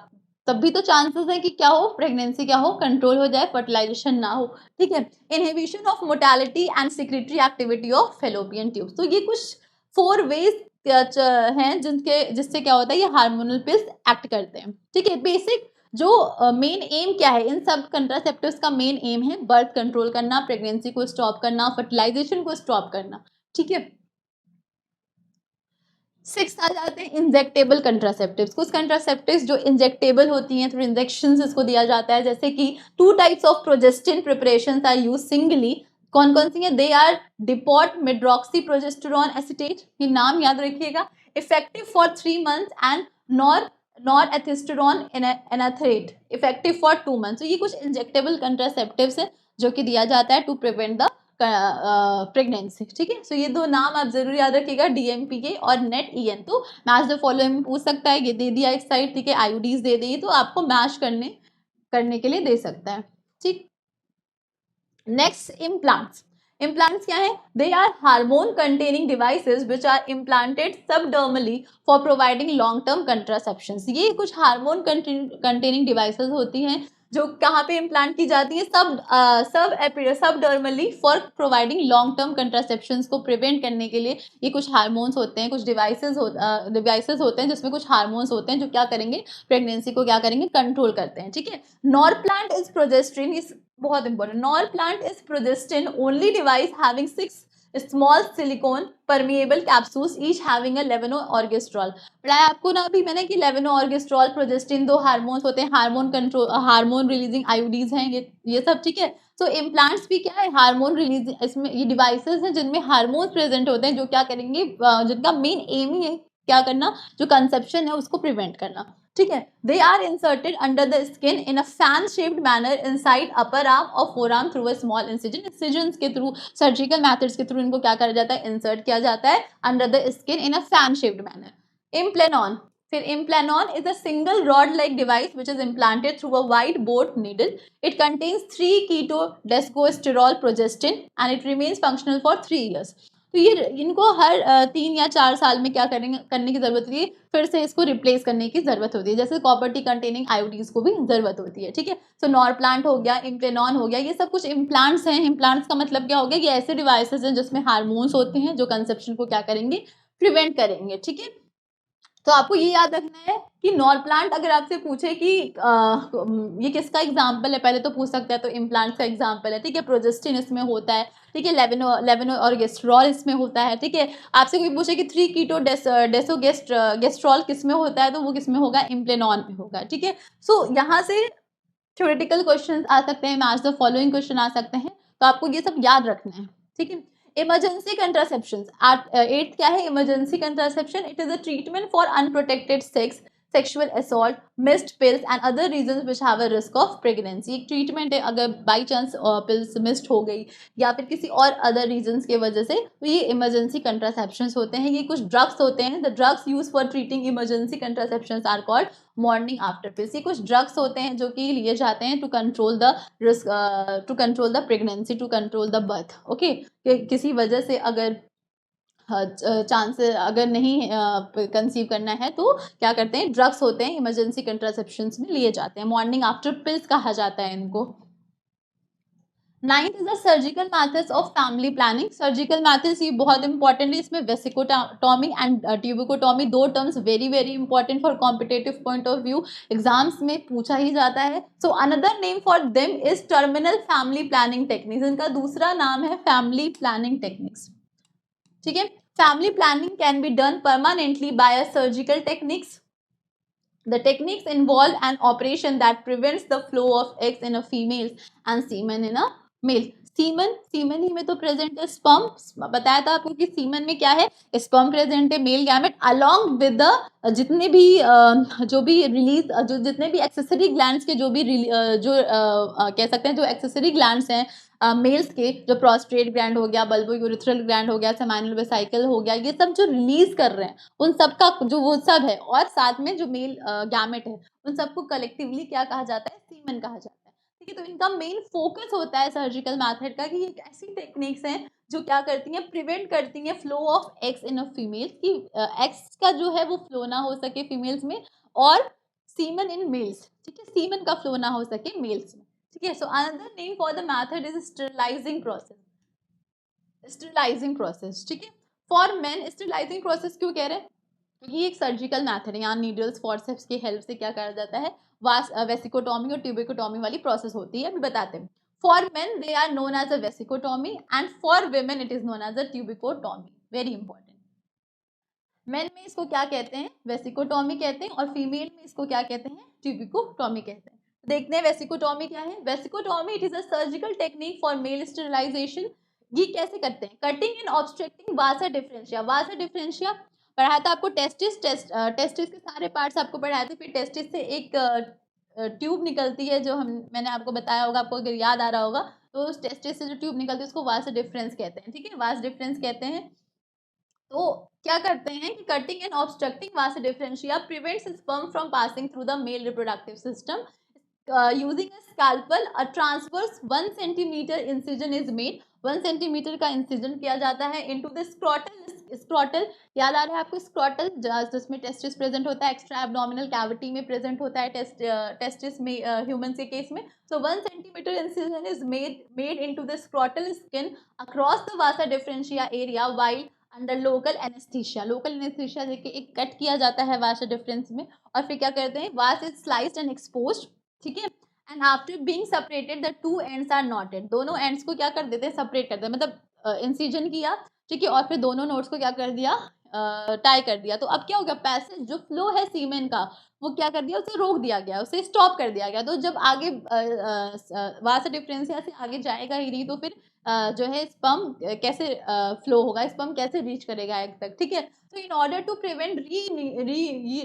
Speaker 1: तब भी तो चांसेस है कि क्या हो, प्रेगनेंसी क्या हो, कंट्रोल हो जाए, फर्टिलाइजेशन ना हो, ठीक है। Inhibition of motility and secretory activity of fallopian tubes. तो ये कुछ 4 वेज हैं जिससे क्या होता है, ये हार्मोनल पिल्स एक्ट करते हैं, ठीक है। बेसिक जो मेन एम क्या है, इन सब कंट्रासेप्टिव्स का मेन एम है बर्थ कंट्रोल करना, प्रेगनेंसी को स्टॉप करना, फर्टिलाइजेशन को स्टॉप करना, ठीक है। 6 आ जाते हैं इंजेक्टेबल कंट्रासेप्टिव्स। कुछ कंट्रासेप्टिव्स जो इंजेक्टेबल होती हैं, थ्रू इंजेक्शन इसको दिया जाता है, जैसे कि 2 types of progestin preparations are use singly. कौन कौन सी है, they are depot medroxyprogesterone acetate, ये नाम याद रखिएगा, effective for 3 months, and norethisterone enanthate effective for 2 months। तो ये कुछ इंजेक्टेबल कंट्रासेप्टिव्स है जो कि दिया जाता है टू प्रिवेंट द प्रेगनेंसी, ठीक है। सो ये 2 नाम आप जरूर याद रखिएगा, DMPK और नेट EN। तो मैच द फॉलोइंग पूछ सकता है, ये दे दिया एक साइड, ठीक है, आयोडीज दे दी, तो आपको मैच करने के लिए दे सकता है, ठीक। नेक्स्ट, इम्प्लांट्स क्या है, they are hormone containing devices which are implanted subdermally for providing long term contraceptions. ये कुछ हार्मोन कंटेनिंग डिवाइसेस होती हैं जो कहाँ पे इम्प्लांट की जाती है, सबडर्मली फॉर प्रोवाइडिंग लॉन्ग टर्म कंट्रासेप्शंस को प्रिवेंट करने के लिए। ये कुछ हार्मोन्स होते हैं, कुछ डिवाइसेस होते हैं जिसमें कुछ हार्मोन्स होते हैं जो क्या करेंगे, प्रेगनेंसी को क्या करेंगे, कंट्रोल करते हैं, ठीक है। Norplant is progestin, is बहुत important, Norplant is progestin only device having 6 small silicone permeable capsules each having a levonorgestrel. पढ़ाया आपको ना अभी मैंने कि लेवेनो-ऑर्गेस्ट्रॉल, प्रोजेस्टिन 2 हार्मोन्स होते हैं, हार्मोन कंट्रोल, हार्मोन रिलीजिंग आयोडीज हैं, ये सब, ठीक है। तो इम्प्लांट्स भी क्या है, हार्मोन रिलीजिंग, इसमें ये डिवाइसेस हैं जिनमें हार्मोन्स प्रेजेंट होते हैं जो क्या करेंगे, जिनका मेन एम ही है क्या करना, जो कंसेप्शन है उसको प्रिवेंट करना, ठीक है। They are inserted under the skin in a fan shaped manner inside upper arm और forearm through a small incision. Incision के थ्रू, सर्जिकल मेथड्स के थ्रू इनको क्या करा जाता है, इंसर्ट किया जाता है under the skin in a fan shaped manner. Implanon, फिर Implanon is a single rod like device which is implanted through a wide bore needle. It contains 3 keto डेस्कोस्टेरॉल progestin and it remains functional for 3 years। तो ये इनको हर 3 या 4 साल में क्या करने की जरूरत होती है, फिर से इसको रिप्लेस करने की जरूरत होती है, जैसे कॉपर टी कंटेनिंग आयोडीज को भी जरूरत होती है। ठीक है, सो नॉरप्लांट हो गया, इम्प्लेनॉन हो गया, ये सब कुछ इम्प्लांट्स हैं। इम्प्लांट्स का मतलब क्या हो गया, ये ऐसे डिवाइसेस हैं जिसमें हार्मोन्स होते हैं जो कंसेप्शन को क्या करेंगे, प्रिवेंट करेंगे। ठीक है, तो आपको ये याद रखना है कि नॉरप्लांट अगर आपसे पूछे कि ये किसका एग्जाम्पल है, पहले तो पूछ सकता है तो इम्प्लांट्स का एग्जाम्पल है। ठीक है, प्रोजेस्टिन इसमें होता है। ठीक है, लेवेनो और गेस्ट्रॉल इसमें होता है। ठीक है, आपसे कोई पूछे कि 3 कीटो गेस्ट्रॉल किस में होता है, तो वो किस में होगा, इम्प्लेनॉन में होगा। ठीक है, सो यहाँ से थ्योरेटिकल क्वेश्चन आ सकते हैं, मैच द फॉलोइंग क्वेश्चन आ सकते हैं, तो आपको ये सब याद रखना है। ठीक है, इमरजेंसी कंट्रासेप्शन, 8th क्या है, emergency contraception. It is a treatment for unprotected sex, sexual assault, missed pills and other reasons which have a risk of pregnancy. एक ट्रीटमेंट है अगर बाई चांस पिल्स मिस्ड हो गई या फिर किसी और अदर रीजंस की वजह से, तो ये इमरजेंसी कंट्रासेप्शंस होते हैं। ये कुछ ड्रग्स होते हैं, the drugs use for treating emergency contraceptions are called morning after pills. ये कुछ ड्रग्स होते हैं जो कि लिए जाते हैं to control the risk, to control the pregnancy, to control the birth. Okay, किसी वजह से अगर चांस अगर नहीं कंसीव करना है तो क्या करते हैं, ड्रग्स होते हैं, इमरजेंसी कंट्रासेप्शंस में लिए जाते हैं, मॉर्निंग आफ्टर पिल्स कहा जाता है इनको। 9th is the surgical methods of family planning. Surgical methods ये बहुत इंपॉर्टेंट है, इसमें वेसिकोटॉमी एंड ट्यूबिकोटॉमी, दो terms very very important for competitive point of view, exams में पूछा ही जाता है। So another name for them is terminal family planning techniques. इनका दूसरा नाम है फैमिली प्लानिंग टेक्निक्स। ठीक है, family planning can be done permanently by a surgical techniques. The techniques involve an operation that prevents the flow of eggs in a female and semen in a male. Semen ही में तो प्रेजेंट है स्पर्म, बताया था आपको कि सीमन में क्या है, स्पर्म प्रेजेंट है, male gamete along with the जितने भी जो भी रिलीज, जो जितने भी एक्सेसरी ग्लैंड्स के जो भी जो कह सकते हैं जो एक्सेसरी ग्लैंड्स हैं मेल्स के, जो प्रोस्टेट ग्लैंड हो गया, बल्बो यूरिथ्रल ग्लैंड हो गया, सेमाइनल वेसिकल हो गया, ये सब जो रिलीज कर रहे हैं उन सब का जो वो सब है, और साथ में जो मेल गैमेट है उन सबको कलेक्टिवली क्या कहा जाता है, सीमन कहा जाता है। ठीक है, तो इनका मेन फोकस होता है सर्जिकल मेथड का कि ये ऐसी टेक्निक्स हैं जो क्या करती हैं, प्रिवेंट करती हैं flow of eggs in a females, की एग्स का जो है वो फ्लो ना हो सके फीमेल्स में, और सीमन इन मेल्स। ठीक है, सीमन का फ्लो ना हो सके मेल्स में। ठीक है, so another name for the method is sterilising process. Sterilising process, ठीक है, फॉर मेन स्टरलाइजिंग प्रोसेस क्यों कह रहे हैं, क्योंकि ये एक सर्जिकल मेथड है, यहाँ नीडल्स फॉरसेप्स की हेल्प से क्या करा जाता है, वेसिकोटॉमी और ट्यूबिकोटॉमी वाली प्रोसेस होती है, अभी बताते हैं। For men they are known as a vasectomy and for women it is known as a tubectomy. Very important. Men में इसको क्या कहते हैं, वेसिकोटॉमी कहते हैं, और फीमेल में इसको क्या कहते हैं, ट्यूबिकोटॉमी कहते हैं। देखते हैं वेसिकोटॉमी क्या है। Vasectomy it is a surgical technique for male sterilization. ये कैसे करते हैं, cutting and obstructing vasa deferentia. Vasa deferentia पढ़ाया था आपको, टेस्टिस के सारे पार्ट्स आपको पढ़ाए थे, फिर टेस्टिस से एक ट्यूब निकलती है जो मैंने आपको बताया होगा, आपको अगर याद आ रहा होगा, तो उस टेस्टिस से जो ट्यूब निकलती है उसको वासा डिफरेंस कहते हैं। ठीक है, वास डिफरेंस कहते हैं। तो क्या करते हैं कि कटिंग एंड ऑब्स्ट्रक्टिंग वास differentia prevents sperm from passing through the male reproductive system using a scalpel. A transverse 1 centimetre incision is made. 1 centimetre का इंसिजन किया जाता है इनटू द स्क्रॉटल, याद आ रहा है आपको, स्क्रॉटल जिसमें टेस्टिस प्रेजेंट होता है, एक्स्ट्रा एब्डोमिनल कैविटी में प्रेजेंट होता है टेस्टिस में ह्यूमन के केस में। सो 1 centimetre incision is made into the scrotal skin across the Vasa differentia area while under local anaesthesia. Local anaesthesia देके एक कट किया जाता है वासा डिफरेंस में, और फिर क्या करते हैं, वास इज स्लाइस्ड एंड एक्सपोज्ड। ठीक है, and after being separated the two ends are knotted. दोनों एंड्स को क्या कर देते हैं, सेपरेट कर देते हैं, मतलब इंसिजन किया, ठीक है, और फिर दोनों नोट्स को क्या कर दिया, टाई कर दिया। तो अब क्या हो गया, पैसेज जो फ्लो है सीमेन का वो क्या कर दिया, उसे रोक दिया गया, उसे स्टॉप कर दिया गया। तो जब आगे वासा डिफरेंशिया से आगे जाएगा ही नहीं, तो फिर जो है स्पर्म कैसे फ्लो होगा, स्पर्म कैसे रीच करेगा एग तक, ठीक है। तो in order to prevent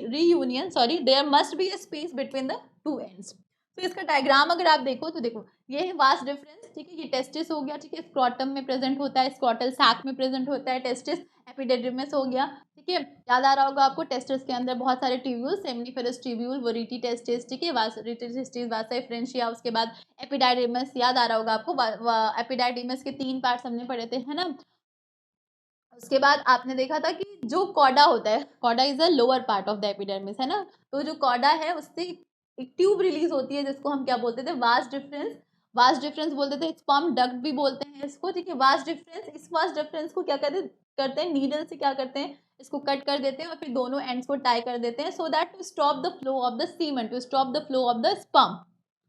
Speaker 1: reunion sorry there must be a space between the two ends. तो इसका डायग्राम अगर आप देखो तो देखो ये है वास्ट डिफरेंस, ठीक है, ये टेस्टिस हो गया, ठीक है, स्क्रॉटम में प्रेजेंट होता है, स्क्रॉटल सैक में प्रेजेंट होता है टेस्टिस, एपिडिडिमिस हो गया, ठीक है। याद आ रहा होगा आपको टेस्टिस के अंदर बहुत सारे ट्यूब्यूल, सेमिनिफेरस ट्यूब्यूल, वोरिटी टेस्टिस, ठीक है, वासरिटी टेस्टिस, वासा फ्रेंशिया, उसके बाद एपिडाइडिमस, याद आ रहा होगा आपको एपिडाइडिमस के 3 पार्ट्स हमने पढ़े थे, है ना। उसके बाद आपने देखा था कि जो कॉडा होता है, coda is a lower part of the epidermis, है ना। तो जो कॉडा है उससे एक ट्यूब रिलीज होती है जिसको हम क्या बोलते थे, वास्ट डिफरेंस, वास्ट डिफरेंस बोलते थे, स्पर्म डक्ट भी बोलते हैं इसको, ठीक है। वास्ट डिफरेंस, इस वास्ट डिफरेंस को क्या करते हैं नीडल से क्या करते हैं, इसको कट कर देते हैं और फिर दोनों एंड्स को टाई कर देते हैं, so that to stop the flow of the semen, to stop the flow of the sperm.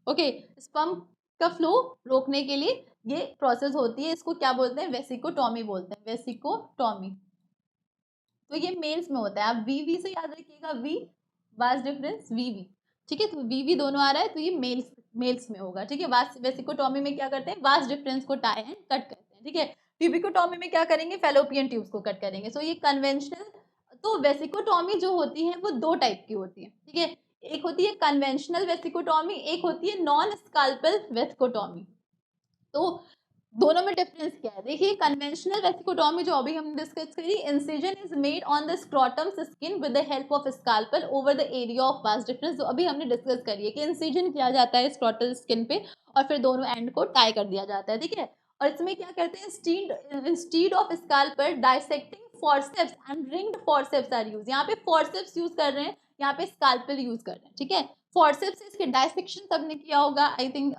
Speaker 1: Okay, sperm का फ्लो रोकने के लिए ये प्रोसेस होती है, इसको क्या बोलते हैं, वेसिकोटॉमी बोलते हैं, वेसिकोटॉमी। तो ये मेल्स में होता है, आप वी से याद रखिएगा, वी वास्ट डिफरेंस वी, ठीक है। तो वी दोनों आ रहा है तो ये मेल्स में होगा, ठीक है। वास्ट वेसिकोटॉमी में क्या करते हैं, वास्ट डिफरेंस को टाई एंड कट करते हैं, ठीक है। ट्यूबिकोटॉमी में क्या करेंगे, फेलोपियन ट्यूब्स को कट करेंगे। सो ये कन्वेंशनल, तो वेसिकोटॉमी जो होती है वो 2 टाइप की होती है, ठीक है। एक होती है कन्वेंशनल वेसिकोटॉमी, एक होती है नॉन स्काल्पल वेसिकोटॉमी। तो दोनों में डिफरेंस क्या है, देखिए कन्वेंशनल वेसिकोटॉमी जो अभी हमने डिस्कस करी, incision is made on the scrotum's skin with the help of scalpel over the area of vas deferens, जो अभी हमने डिस्कस करी है कि इंसिजन किया जाता है स्क्रॉटल स्किन पे और फिर दोनों एंड को टाई कर दिया जाता है, ठीक है। और इसमें क्या करते हैं, instead of scalpel dissecting forceps and ringed forceps are use, यहाँ पे फॉरसेप्स यूज कर रहे हैं, यहाँ पे स्काल्पल यूज कर रहे हैं, ठीक है। फॉरसेप्स से इसके डायसेक्शन सबने किया होगा, आई थिंक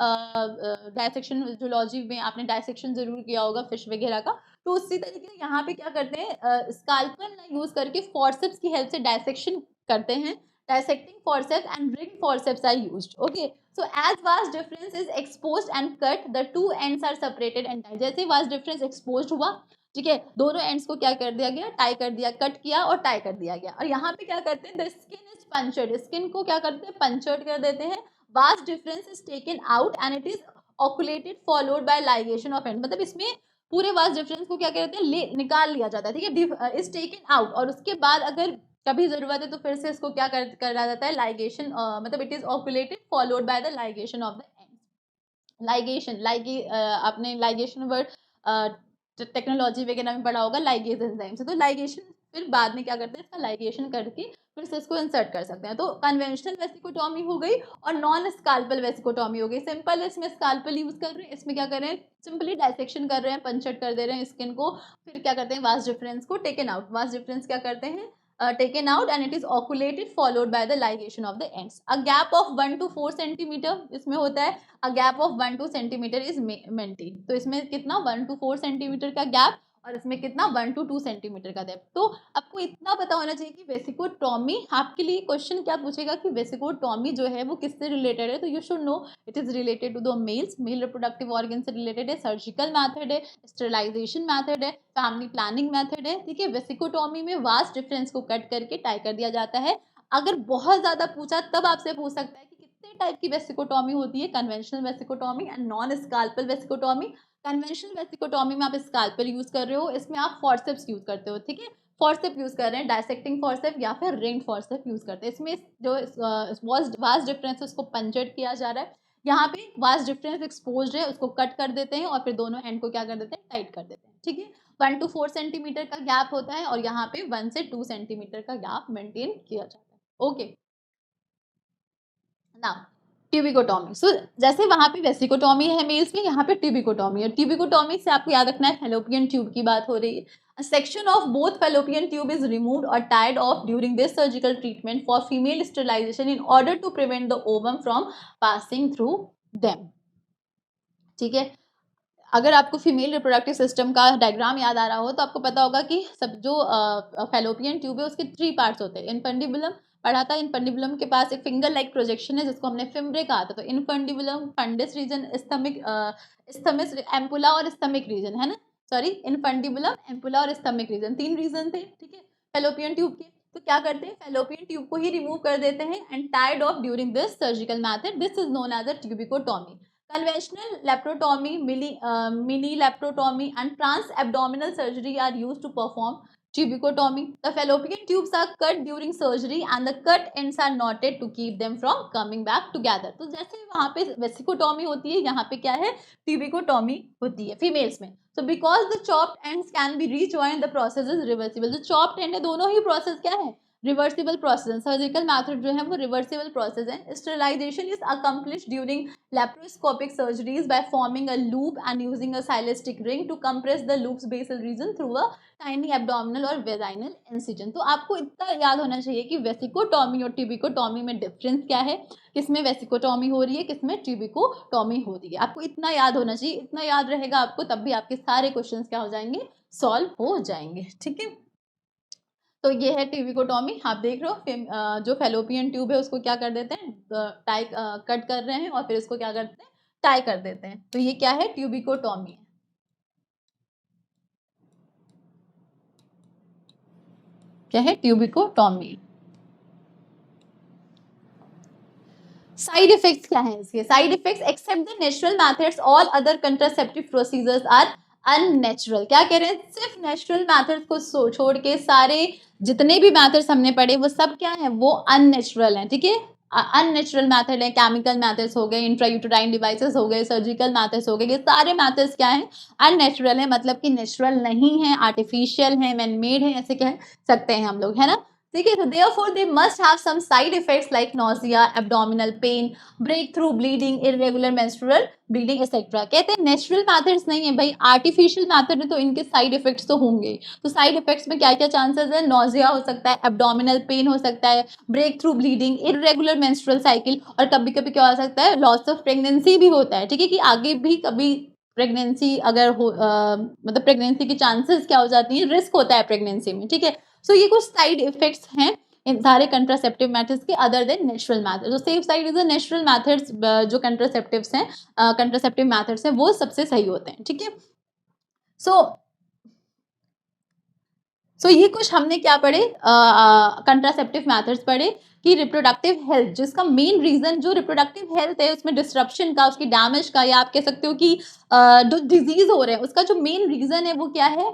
Speaker 1: डायसेक्शन जूलॉजी में आपने डायसेक्शन जरूर किया होगा फिश वगैरह का। तो उसी तरीके से यहाँ पे क्या करते हैं, स्काल्पल यूज करके फॉरसेप्स की हेल्प से डायसेक्शन करते हैं, dissecting forceps and ring forceps are used, okay. So as vas deferens is exposed and cut the two ends are separated and tied, जैसे वास्ट डिफरेंस एक्सपोज्ड हुआ, ठीक है, दोनों एंड्स को क्या कर दिया गया, टाई कर दिया, कट किया और टाई कर दिया गया। और यहाँ पे क्या करते हैं, the skin is punctured, skin को क्या करते हैं, पंचर्ड कर देते हैं, vast deferens is taken out and it is occluded followed by ligation of and, मतलब इसमें पूरे वास्ट डिफरेंस को क्या कहते हैं, निकाल लिया जाता है, ठीक है, इज टेकन आउट, और उसके बाद अगर कभी जरूरत है तो फिर से इसको क्या करा जाता है, लाइगेशन, मतलब it is occluded followed by the ligation of the end. Ligation आपने लाइगेशन वर्ड टेक्नोलॉजी वगैरह में पढ़ा होगा, लाइगेज एंजाइम से, तो लाइगेशन फिर बाद में क्या करते हैं, इसका लाइगेशन करके फिर से इसको इंसर्ट कर सकते हैं। तो कन्वेंशनल वेसिकोटॉमी हो गई और नॉन स्काल्पल वेसिकोटॉमी हो गई। सिंपल इसमें स्काल्पल यूज कर रहे हैं, इसमें क्या कर रहे हैं, सिंपली डायसेक्शन कर रहे हैं, पंचर कर दे रहे हैं स्किन को, फिर क्या करते हैं, वास्ट डिफरेंस को टेकन आउट, वास्ट डिफरेंस क्या करते हैं, taken out and it is oculated followed by the ligation of the ends. A gap of 1 to 4 centimeter इसमें होता है, a gap of 1 to centimeter is maintained। तो इसमें कितना 1 to 4 सेंटीमीटर का गैप और इसमें कितना 1 to 2 सेंटीमीटर का डेप्थ। तो आपको इतना पता होना चाहिए कि वेसिकोटॉमी, आपके लिए क्वेश्चन क्या पूछेगा कि वेसिकोटॉमी जो है वो किससे रिलेटेड है, तो you should know it is related to the males, male reproductive organ से रिलेटेड है, सर्जिकल मैथड है, स्टेरिलाइजेशन मैथड है, फैमिली प्लानिंग मैथड है, ठीक है। वेसिकोटॉमी में वास्ट डिफरेंस को कट करके टाई कर दिया जाता है। अगर बहुत ज्यादा पूछा तब आपसे पूछ सकता है कि कितने टाइप की वेसिकोटॉमी होती है, कन्वेंशनल वेसिकोटॉमी एंड नॉन स्काल्पल वेसिकोटॉमी। कन्वेंशनल वेसिकोटॉमी में आप स्काल्पल यूज कर रहे हो, इसमें आप फॉरसेप्स यूज करते हो, ठीक है, फॉरसेप यूज कर रहे हैं, डायसेक्टिंग फॉरसेप या फिर रिंग फॉरसेप यूज करते हैं। इसमें जो वास्ट डिफरेंस है उसको पंचर्ड किया जा रहा है, यहाँ पे वास्ट डिफरेंस एक्सपोज्ड है उसको कट कर देते हैं और फिर दोनों एंड को क्या कर देते हैं, टाइट कर देते हैं, ठीक है। 1 to 4 सेंटीमीटर का गैप होता है और यहाँ पे 1 से 2 सेंटीमीटर का गैप मेंटेन किया जाता है, ओके। नाउ ट्यूबिकोटॉमी, सो जैसे वहां पे वेसिकोटॉमी है मेल्स में, यहाँ पे ट्यूबिकोटॉमी है। ट्यूबिकोटॉमी से आपको याद रखना है फैलोपियन ट्यूब की बात हो रही है। A section of both fallopian tube is removed or tied off during this surgical treatment for female sterilization in order to prevent the ovum from passing through them, ठीक है। अगर आपको फीमेल रिप्रोडक्टिव सिस्टम का डायग्राम याद आ रहा हो तो आपको पता होगा कि सब जो फैलोपियन ट्यूब है उसके 3 पार्ट्स होते हैं। इनफंडिबुलम पढ़ा था, इनफंडिबुलम के पास एक फिंगर लाइक प्रोजेक्शन है जिसको हमने फिम्ब्रे कहा था। तो इनफंडिबुलम, फंडिस रीजन, स्थमिस एम्पुला और स्थमिक रीजन, है ना, सॉरी, इनफंडिबुलम, एम्पुला और स्थमिक रीजन, 3 रीजन थे, ठीक है, फैलोपियन ट्यूब के। तो क्या करते हैं, फैलोपियन ट्यूब को ही रिमूव कर देते हैं and tied off during this surgical method, this is known as a tubectomy. Conventional laparotomy, mini laparotomy, and trans-abdominal surgery are used to perform tubicotomy. The fallopian tubes are cut during surgery and the cut ends are knotted to keep them from coming back together. तो जैसे वहाँ पे वेसिकोटॉमी होती है, यहाँ पे क्या है, ट्यूबिकोटॉमी होती है फीमेल्स में. So because the chopped ends can be rejoined, the process is reversible. जो chopped end है, दोनों ही process क्या है, रिवर्सिबल प्रोसेस. सर्जिकल मैथड जो है वो रिवर्सिबल प्रोसेस है. Sterilisation is accomplish during laparoscopic surgeries by forming a loop and using a silastic ring to compress the loop's basal region through a tiny abdominal or vaginal incision. तो आपको इतना याद होना चाहिए कि वेसिकोटॉमी और ट्यूबिकोटॉमी में डिफरेंस क्या है, किसमें वेसिकोटॉमी हो रही है, किसमें ट्यूबिकोटॉमी हो रही है. आपको इतना याद होना चाहिए. इतना याद रहेगा आपको, तब भी आपके सारे क्वेश्चंस क्या हो जाएंगे, सॉल्व हो जाएंगे. ठीक है, तो ये है ट्यूबिकोटॉमी. आप देख रहे हो जो फेलोपियन ट्यूब है उसको क्या कर देते हैं, टाई कट कर रहे हैं और फिर इसको क्या करते हैं, टाई कर देते हैं. तो ये क्या है, ट्यूबिकोटॉमी. क्या है, ट्यूबिकोटॉमी. साइड इफेक्ट्स क्या है इसके, side effects except the natural methods all other contraceptive procedures are unnatural. क्या कह रहे हैं, सिर्फ नेचुरल मेथड्स को छोड़ के सारे जितने भी मेथड्स हमने पढ़े वो सब क्या है, वो अननेचुरल हैं. ठीक है, अननेचुरल मेथड है. केमिकल मेथड्स हो गए, इंट्रायूटेराइन डिवाइसेस हो गए, सर्जिकल मेथड्स हो गए, ये सारे मेथड्स क्या हैं, अननेचुरल है. मतलब कि नेचुरल नहीं है, आर्टिफिशियल है, मैन मेड है, ऐसे कह सकते हैं हम लोग, है ना. ठीक है, तो therefore they must have some side effects like nausea, abdominal pain, breakthrough bleeding, irregular menstrual bleeding etc. कहते हैं नेचुरल मेथड्स नहीं है भाई, आर्टिफिशियल मेथड है, तो इनके साइड इफेक्ट्स तो होंगे. तो साइड इफेक्ट्स में क्या क्या चांसेस है, नोजिया हो सकता है, एब्डोमिनल पेन हो सकता है, breakthrough bleeding, irregular menstrual cycle, और कभी कभी क्या हो सकता है, लॉस ऑफ प्रेगनेंसी भी होता है. ठीक है, कि आगे भी कभी प्रेगनेंसी अगर हो मतलब प्रेगनेंसी की चांसेस क्या हो जाती है, रिस्क होता है प्रेगनेंसी में. ठीक है, सो ये कुछ साइड इफेक्ट्स हैं इन सारे कंट्रासेप्टिव मेथड्स के अदर देन नेचुरल मेथड. तो safe side is the natural methods, जो कंट्रासेप्टिव्स हैं, कंट्रासेप्टिव मेथड्स हैं, वो सबसे सही होते हैं. ठीक है, सो ये कुछ हमने क्या पढ़े, कंट्रासेप्टिव मेथड्स पढ़े कि रिप्रोडक्टिव हेल्थ, जिसका मेन रीजन जो रिप्रोडक्टिव हेल्थ है उसमें डिस्ट्रप्शन का, उसकी डैमेज का, या आप कह सकते हो कि जो डिजीज हो रहे हैं उसका जो मेन रीजन है वो क्या है,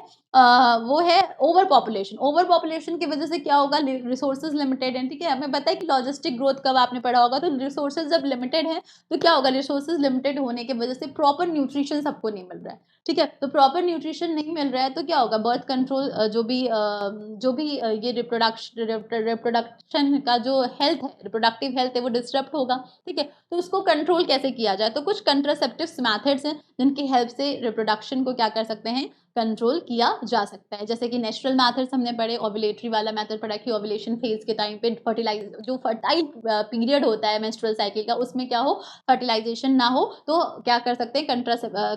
Speaker 1: वो है ओवर पॉपुलेशन. ओवर पॉपुलेशन की वजह से क्या होगा, रिसोर्सेज लिमिटेड है. ठीक है, हमें पता है कि लॉजिस्टिक ग्रोथ कब आपने पढ़ा होगा, तो रिसोर्सेज जब लिमिटेड है तो क्या होगा, रिसोर्सेज लिमिटेड होने की वजह से प्रॉपर न्यूट्रिशन सबको नहीं मिल रहा है. ठीक है, तो प्रॉपर न्यूट्रिशन नहीं मिल रहा है तो क्या होगा, बर्थ कंट्रोल, जो भी ये रिप्रोडक्शन का जो हेल्थ है, रिप्रोडक्टिव हेल्थ है, वो डिस्टर्ब होगा. ठीक है, तो उसको कंट्रोल कैसे किया जाए, तो कुछ कंट्रासेप्टिव मेथड्स हैं जिनकी हेल्प से रिप्रोडक्शन को क्या कर सकते हैं, कंट्रोल किया जा सकता है. जैसे कि नेचुरल मेथड्स हमने पढ़े, ओव्यूलेटरी वाला मेथड पढ़ा कि ओव्यूलेशन फेज के टाइम पे जो फर्टाइल पीरियड होता है मेंस्ट्रुअल साइकिल का, उसमें क्या हो, फर्टिलाइजेशन ना हो, तो क्या कर सकते हैं,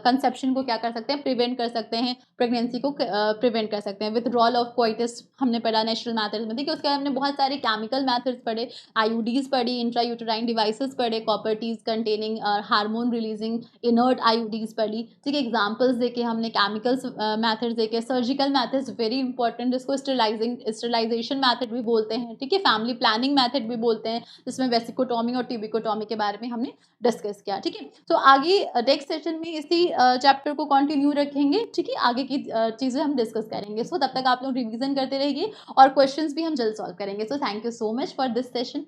Speaker 1: कंसेप्शन को क्या कर सकते हैं, प्रिवेंट कर सकते हैं, प्रेगनेंसी को प्रिवेंट कर सकते हैं. विथड्रॉल ऑफ कोइटस हमने पढ़ा नेचुरल मेथड्स में. देखिए, उसके बाद हमने बहुत सारे केमिकल मेथड्स पढ़े, आईयूडीज पढ़ी, इंट्रायूटेराइन डिवाइसेस पढ़े, copper Ts containing hormone releasing inert IUDs पढ़ी. ठीक है, एग्जाम्पल्स देखे हमने, केमिकल्स मेथड्स देखे, सर्जिकल मेथड्स वेरी इंपॉर्टेंट, जिसको स्टेरिलाइजेशन मेथड भी बोलते हैं. ठीक है, फैमिली प्लानिंग मेथड भी बोलते हैं, जिसमें वेसिकोटॉमी और ट्यूबिकोटॉमी के बारे में हमने डिस्कस किया. ठीक है, तो आगे नेक्स्ट सेशन में इसी चैप्टर को कंटिन्यू रखेंगे. ठीक है, आगे की चीज़ें हम डिस्कस करेंगे. सो तब तक आप लोग रिवीजन करते रहिए और क्वेश्चंस भी हम जल्द सॉल्व करेंगे. So thank you so much for this session.